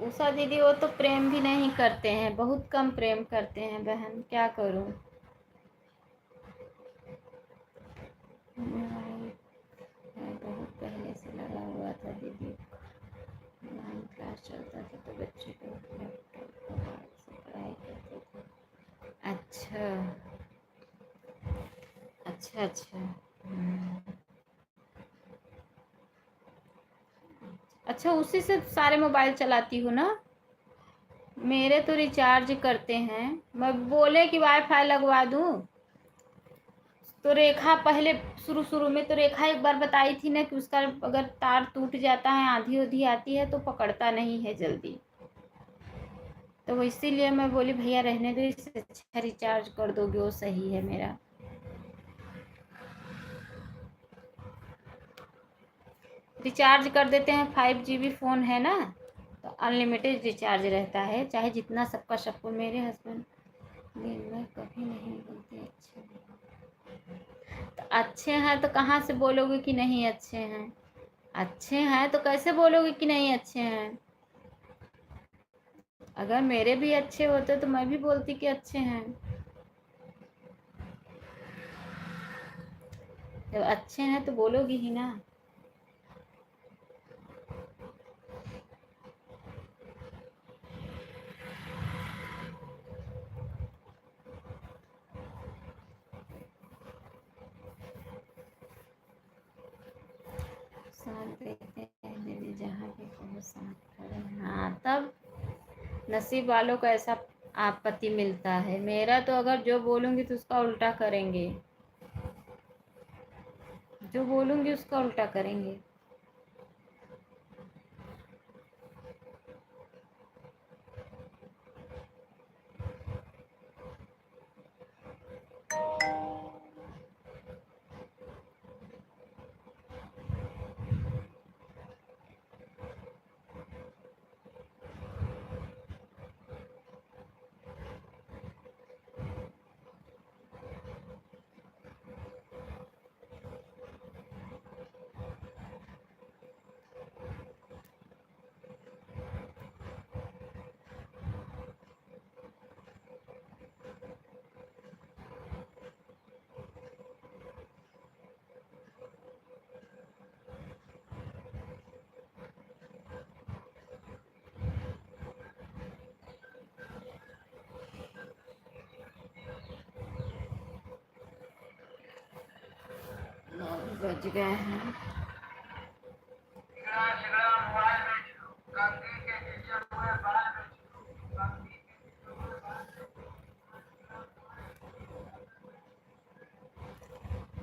उषा दीदी वो तो प्रेम भी नहीं करते हैं, बहुत कम प्रेम करते हैं बहन, क्या करूं। बहुत पहले से लगा हुआ था दीदी, 9 क्लास चलता था तो बच्चे को लैपटॉप मोबाइल से पढ़ाई करते थे। अच्छा अच्छा अच्छा। अच्छा, उसी से सारे मोबाइल चलाती हूँ ना? मेरे तो रिचार्ज करते हैं। मैं बोले कि वाईफाई लगवा दूँ, तो रेखा पहले शुरू शुरू में तो रेखा एक बार बताई थी ना कि उसका अगर तार टूट जाता है, आधी उधी आती है तो पकड़ता नहीं है जल्दी। तो वो इसीलिए मैं बोली भैया रहने दो, इससे अच्छा रिचार्ज कर दोगे वो सही है मेरा। रिचार्ज कर देते हैं, 5 GB फ़ोन है ना, तो अनलिमिटेड रिचार्ज रहता है, चाहे जितना सबका सबको। मेरे हस्बैंड दिन में कभी नहीं बोलते अच्छे नहीं। तो अच्छे हैं तो कहाँ से बोलोगे कि नहीं अच्छे हैं? अच्छे हैं तो कैसे बोलोगे कि नहीं अच्छे हैं? अगर मेरे भी अच्छे होते तो मैं भी बोलती कि अच्छे हैं। जब अच्छे हैं तो बोलोगी ही ना। साथ देते हैं दीदी, जहाँ भी कहो साथ खड़े हैं। हाँ, तब नसीब वालों को ऐसा आप पति मिलता है। मेरा तो अगर जो बोलूंगी तो उसका उल्टा करेंगे, जो बोलूंगी उसका उल्टा करेंगे। बज गए हैं।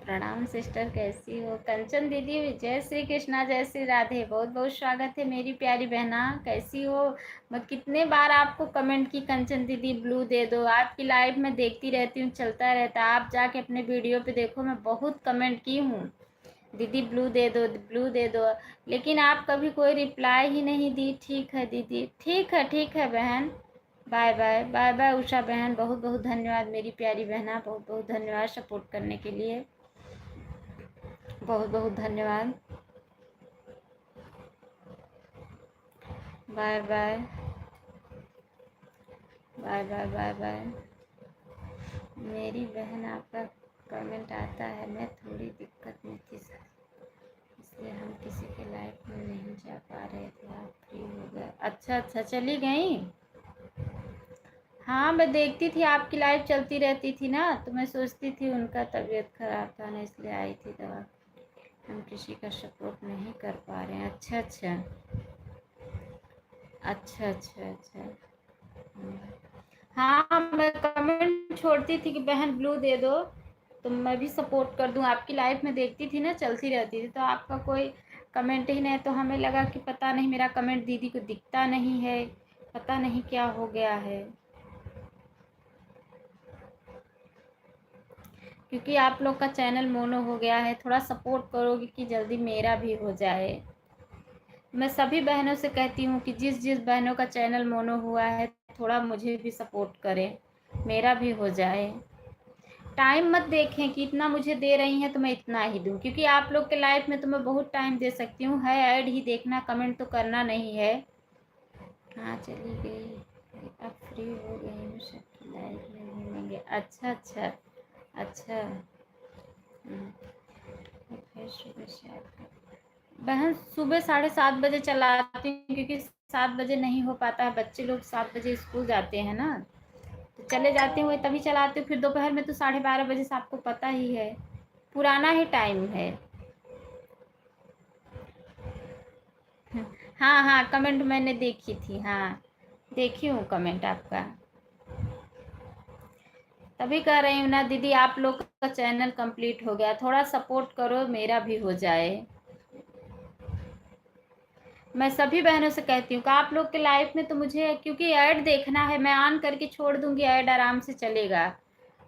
प्रणाम सिस्टर, कैसी हो? कंचन दीदी, जय श्री कृष्णा, जय श्री राधे। बहुत बहुत स्वागत है मेरी प्यारी बहना, कैसी हो? मैं कितने बार आपको कमेंट की, कंचन दीदी ब्लू दे दो। आपकी लाइव में देखती रहती हूँ, चलता रहता है, आप जाके अपने वीडियो पे देखो, मैं बहुत कमेंट की हूँ, दीदी ब्लू दे दो, ब्लू दे दो, लेकिन आप कभी कोई रिप्लाई ही नहीं दी। ठीक है दीदी, ठीक है बहन। Bye bye bye bye Usha बहन, बहुत बहुत धन्यवाद मेरी प्यारी बहना, बहुत बहुत धन्यवाद सपोर्ट करने के लिए, बहुत बहुत धन्यवाद। Bye bye bye bye bye bye. मेरी बहन, आपका कमेंट आता है, मैं थोड़ी दिक्कत में थी सर, इसलिए हम किसी के लाइफ में नहीं जा पा रहे थे, आप फ्री हो गए। अच्छा अच्छा, चली गई? हाँ, मैं देखती थी आपकी लाइव चलती रहती थी ना, तो मैं सोचती थी उनका तबीयत खराब था ना, इसलिए आई थी दवा। हम किसी का सपोर्ट नहीं कर पा रहे हैं। अच्छा अच्छा अच्छा अच्छा अच्छा। हाँ, मैं कमेंट छोड़ती थी कि बहन ब्लू दे दो, तो मैं भी सपोर्ट कर दूं। आपकी लाइफ में देखती थी ना, चलती रहती थी, तो आपका कोई कमेंट ही नहीं, तो हमें लगा कि पता नहीं मेरा कमेंट दीदी को दिखता नहीं है, पता नहीं क्या हो गया है। क्योंकि आप लोग का चैनल मोनो हो गया है, थोड़ा सपोर्ट करोगे कि जल्दी मेरा भी हो जाए। मैं सभी बहनों से कहती हूँ कि जिस जिस बहनों का चैनल मोनो हुआ है, थोड़ा मुझे भी सपोर्ट करें, मेरा भी हो जाए। टाइम मत देखें कि इतना मुझे दे रही हैं तो मैं इतना ही दूँ, क्योंकि आप लोग के लाइफ में तो मैं बहुत टाइम दे सकती हूँ, है ऐड ही देखना, कमेंट तो करना नहीं है। हाँ, चली गई, अब फ्री हो गई हूँ, सबकी लाइफ में मिलेंगे। अच्छा अच्छा अच्छा। फिर सुबह से आपका बहन, सुबह 7:30 बजे चलाती हूँ, क्योंकि 7 बजे नहीं हो पाता है, बच्चे लोग 7 बजे स्कूल जाते हैं ना, तो चले जाते हैं, वही तभी चलाती हूँ। फिर दोपहर में तो 12:30 बजे से, आपको पता ही है, पुराना ही टाइम है। हाँ हाँ, कमेंट मैंने देखी थी, हाँ देखी हूँ कमेंट आपका, तभी कह रही हूँ ना दीदी, आप लोग का चैनल कंप्लीट हो गया, थोड़ा सपोर्ट करो, मेरा भी हो जाए। मैं सभी बहनों से कहती हूँ कि आप लोग के लाइफ में तो मुझे, क्योंकि ऐड देखना है, मैं ऑन करके छोड़ दूँगी, ऐड आराम से चलेगा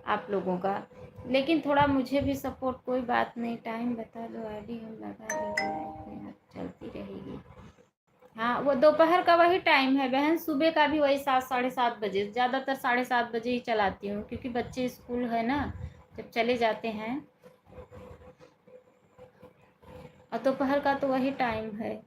आप लोगों का, लेकिन थोड़ा मुझे भी सपोर्ट। कोई बात नहीं, टाइम बता दो, आईडी हम लगा देंगे, अपने आप चलती रहेगी। हाँ, वो दोपहर का वही टाइम है बहन, सुबह का भी वही 7-7:30 बजे, ज़्यादातर 7:30 बजे ही चलाती हूँ, क्योंकि बच्चे स्कूल है ना, जब चले जाते हैं। और दोपहर का तो वही टाइम है।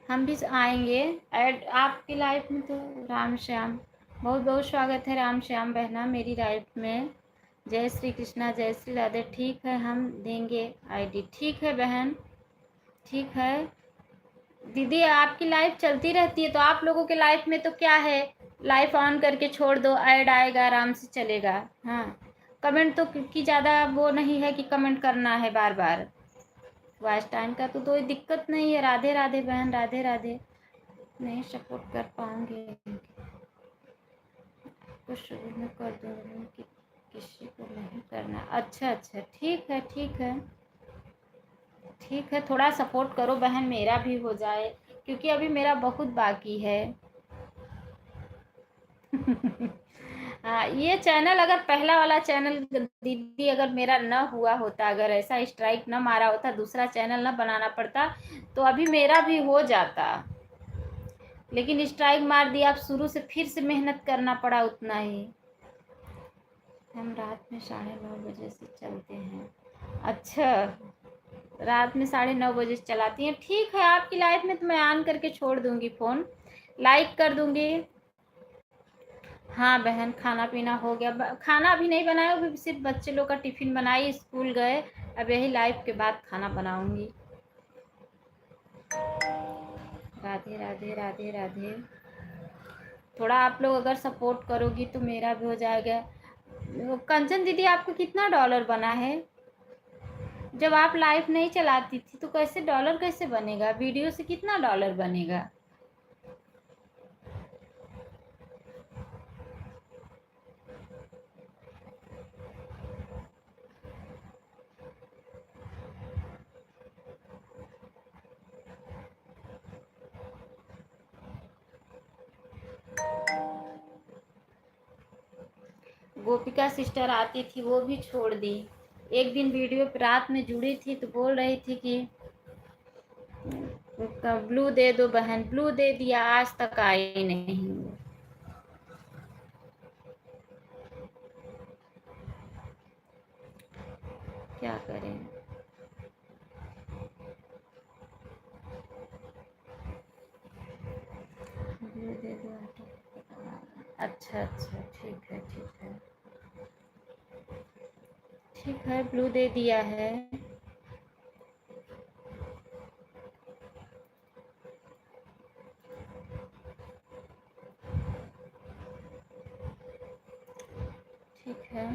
हम भी आएंगे ऐड आपकी लाइफ में। तो राम श्याम, बहुत बहुत स्वागत है राम श्याम बहना मेरी लाइफ में। जय श्री कृष्णा, जय श्री राधे। ठीक है, हम देंगे आईडी। ठीक है बहन, ठीक है दीदी। आपकी लाइफ चलती रहती है तो आप लोगों के लाइफ में तो क्या है, लाइफ ऑन करके छोड़ दो, ऐड आएगा आराम से चलेगा। हाँ, कमेंट तो की ज़्यादा वो नहीं है कि कमेंट करना है बार बार। वॉच टाइम का तो कोई दिक्कत नहीं है। राधे राधे बहन, राधे राधे। नहीं सपोर्ट कर पाऊंगे कुछ शुरू में कर दूंगी कि किसी को नहीं करना। अच्छा अच्छा, ठीक है ठीक है ठीक है। थोड़ा सपोर्ट करो बहन, मेरा भी हो जाए, क्योंकि अभी मेरा बहुत बाकी है। हाँ, ये चैनल अगर पहला वाला चैनल दीदी अगर मेरा न हुआ होता, अगर ऐसा स्ट्राइक न मारा होता, दूसरा चैनल न बनाना पड़ता, तो अभी मेरा भी हो जाता। लेकिन स्ट्राइक मार दिया, अब शुरू से फिर से मेहनत करना पड़ा उतना ही। हम रात में 9:30 बजे से चलते हैं। अच्छा, रात में 9:30 बजे से चलाती हैं। ठीक है, आपकी लाइफ में तो मैं ऑन करके छोड़ दूंगी फ़ोन, लाइक कर दूंगी। हाँ बहन, खाना पीना हो गया। खाना अभी नहीं बनाया, अभी सिर्फ बच्चे लोग का टिफ़िन बनाई, स्कूल गए। अब यही लाइव के बाद खाना बनाऊंगी। राधे राधे, राधे राधे। थोड़ा आप लोग अगर सपोर्ट करोगी तो मेरा भी हो जाएगा। कंचन दीदी, आपको कितना डॉलर बना है? जब आप लाइव नहीं चलाती थी तो कैसे डॉलर कैसे बनेगा? वीडियो से कितना डॉलर बनेगा? गोपिका सिस्टर आती थी, वो भी छोड़ दी। एक दिन वीडियो पे रात में जुड़ी थी तो बोल रही थी कि ब्लू दे दो बहन, ब्लू दे दिया, आज तक आई नहीं। क्या करें? ब्लू दे दो। अच्छा अच्छा, ठीक है ठीक है ठीक है, ब्लू दे दिया है। ठीक है,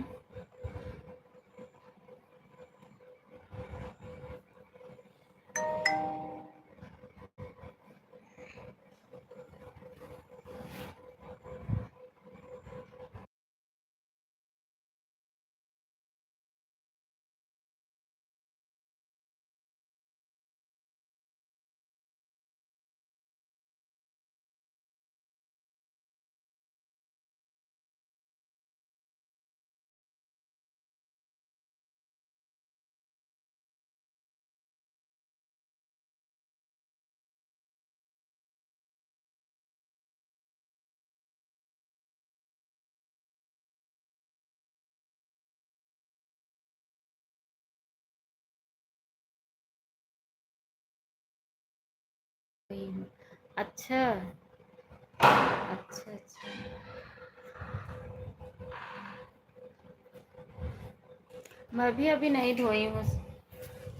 वही हूँ। अच्छा अच्छा अच्छा, मैं भी अभी नहीं धोई हूँ।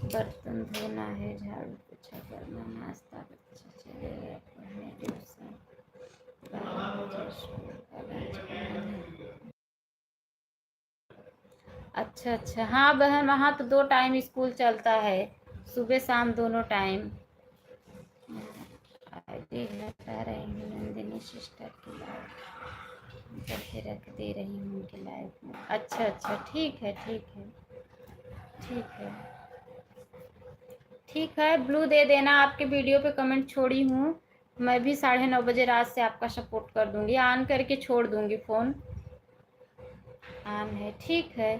बर्तन धोना है, झाड़ू पोछा करना, नाश्ता बच्चे चले गए पढ़ने ट्यूशन, 12 बजे स्कूल का लंच बनाना। अच्छा अच्छा, हाँ बहन, वहाँ तो 2 टाइम स्कूल चलता है, सुबह शाम दोनों टाइम। आईडी हटा रही हूँ नंदिनी सिस्टर की लाइफ करके रख दे रही हूँ उनकी लाइफ में। अच्छा अच्छा, ठीक है ठीक है ठीक है ठीक है। ब्लू दे देना, आपके वीडियो पे कमेंट छोड़ी हूँ। मैं भी 9:30 बजे रात से आपका सपोर्ट कर दूंगी, ऑन करके छोड़ दूंगी फ़ोन। ऑन है, ठीक है।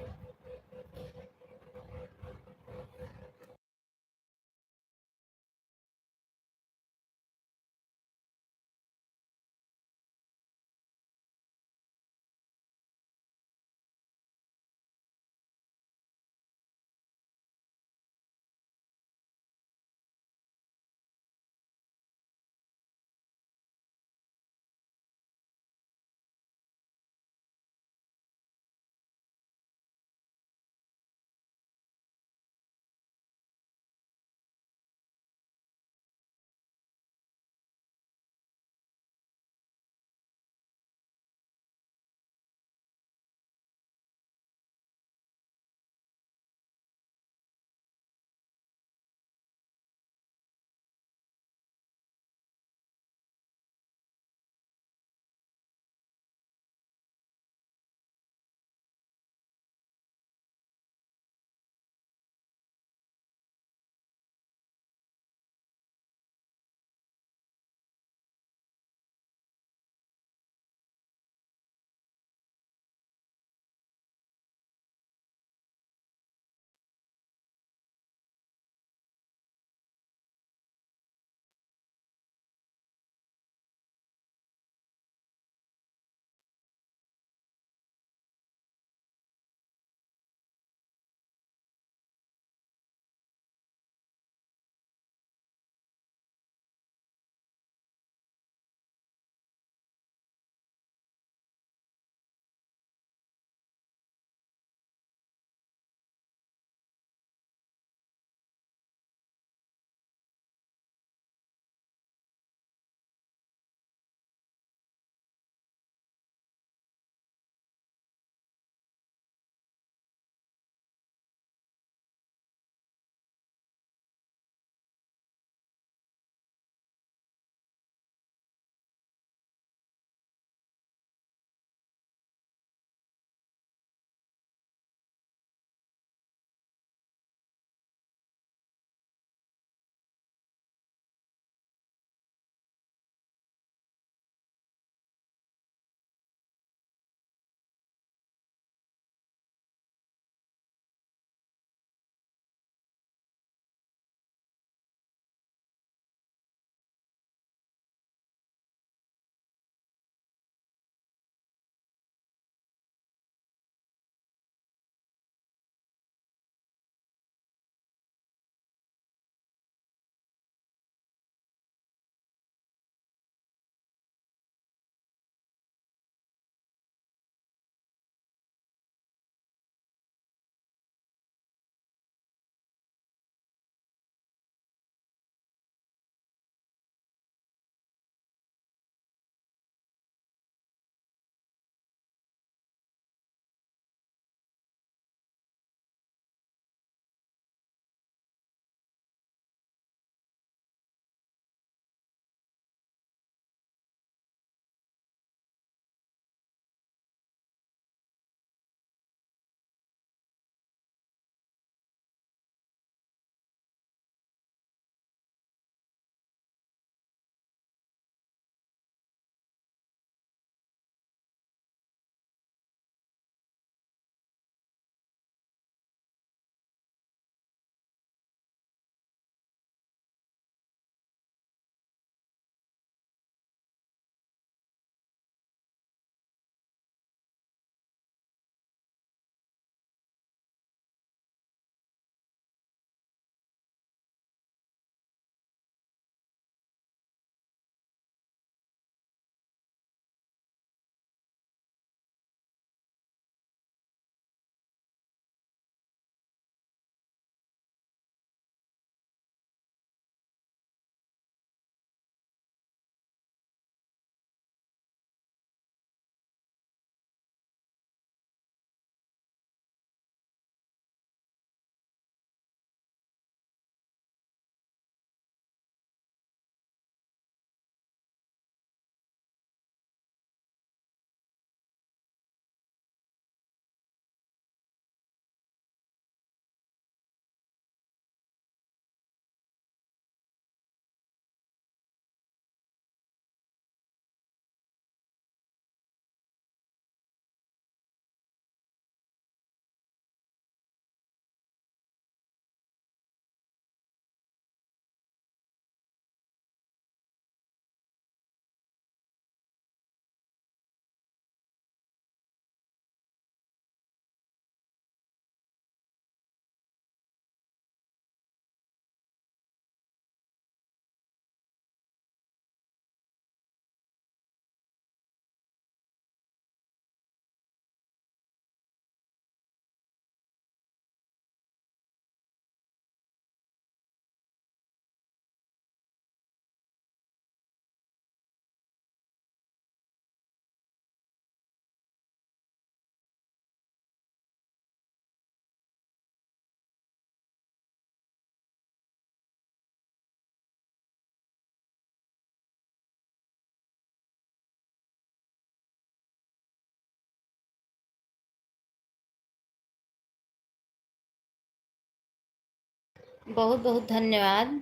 बहुत बहुत धन्यवाद।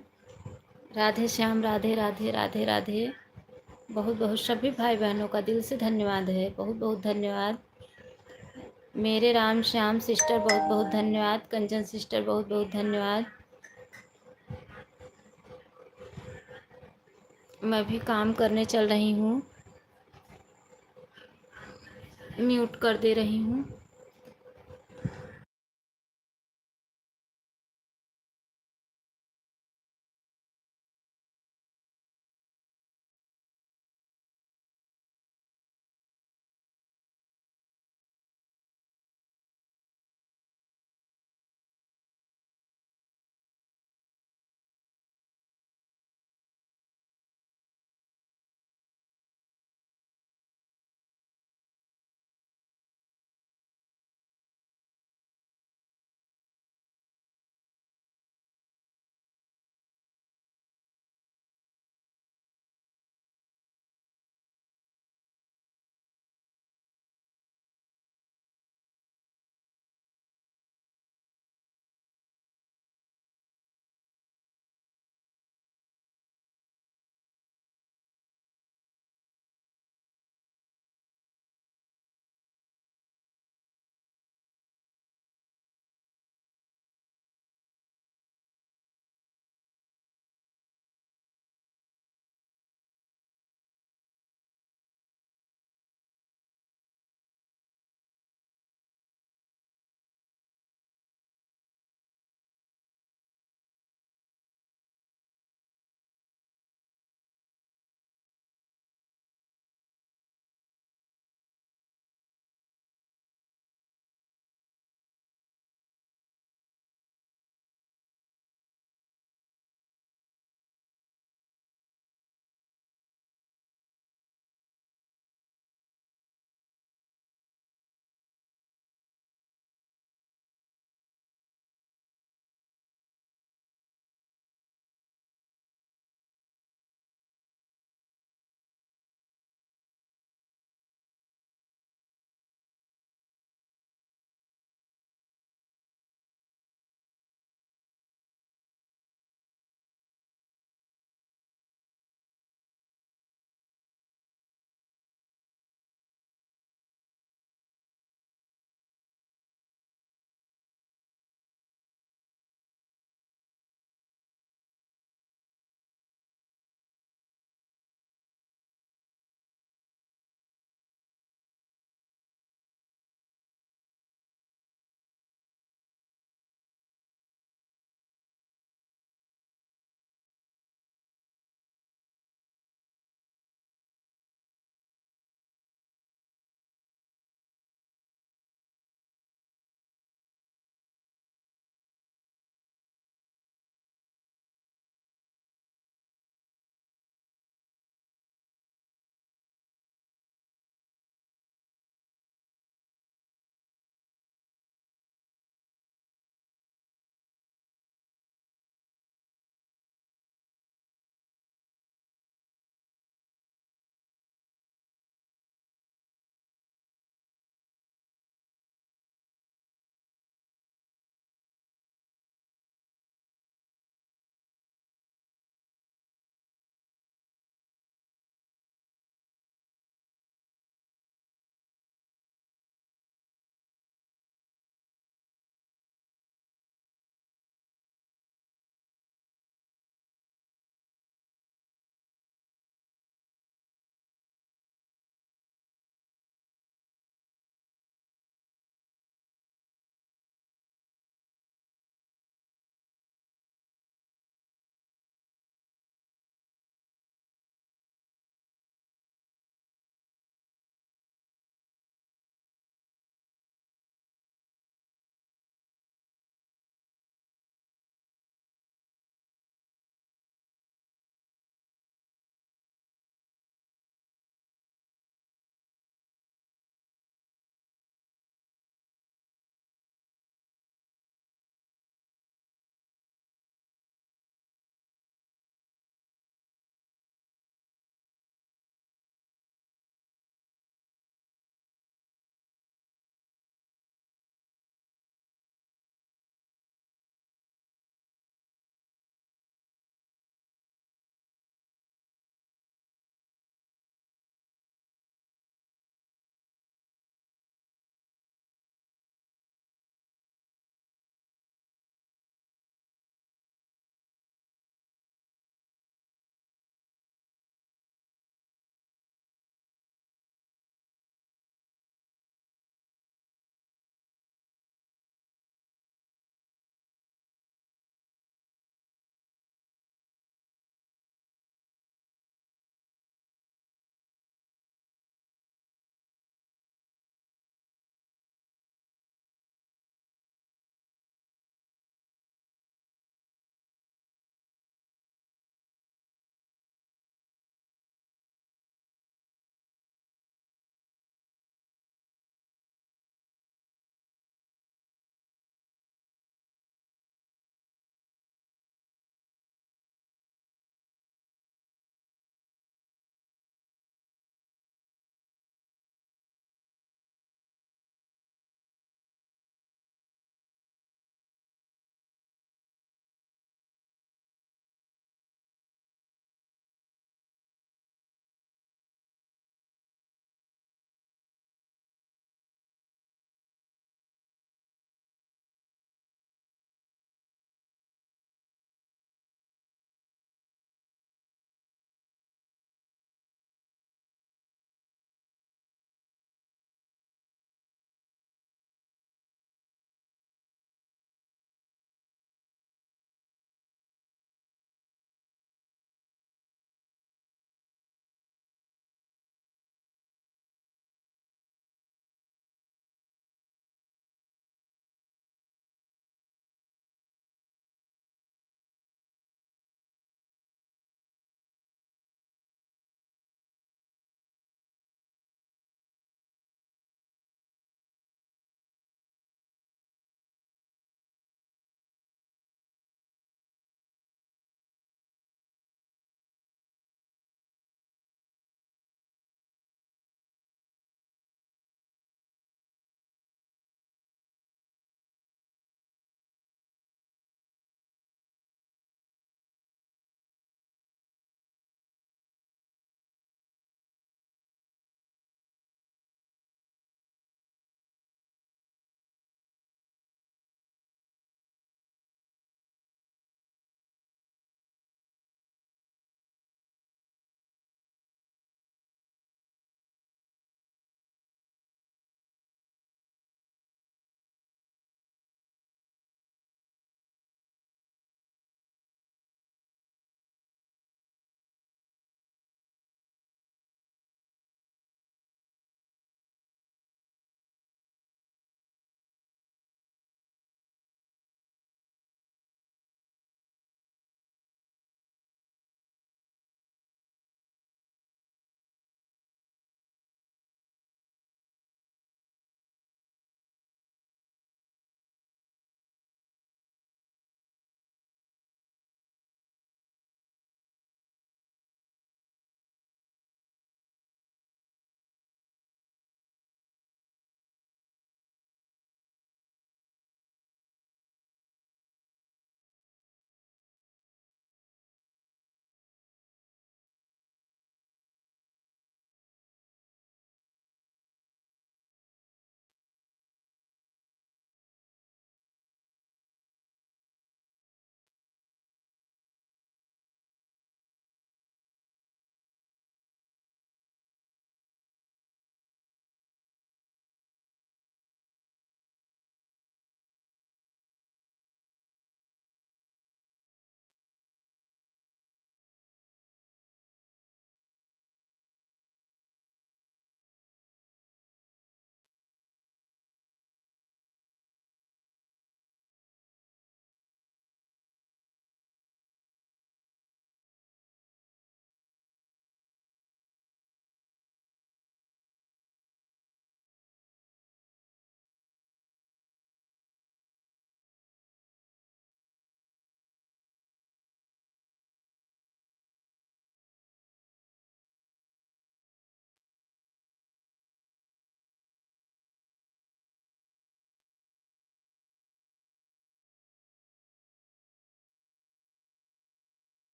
राधे श्याम, राधे राधे राधे राधे। बहुत बहुत सभी भाई बहनों का दिल से धन्यवाद है, बहुत बहुत धन्यवाद। मेरे राम श्याम सिस्टर बहुत बहुत धन्यवाद। कंचन सिस्टर बहुत बहुत धन्यवाद। मैं भी काम करने चल रही हूँ, म्यूट कर दे रही हूँ।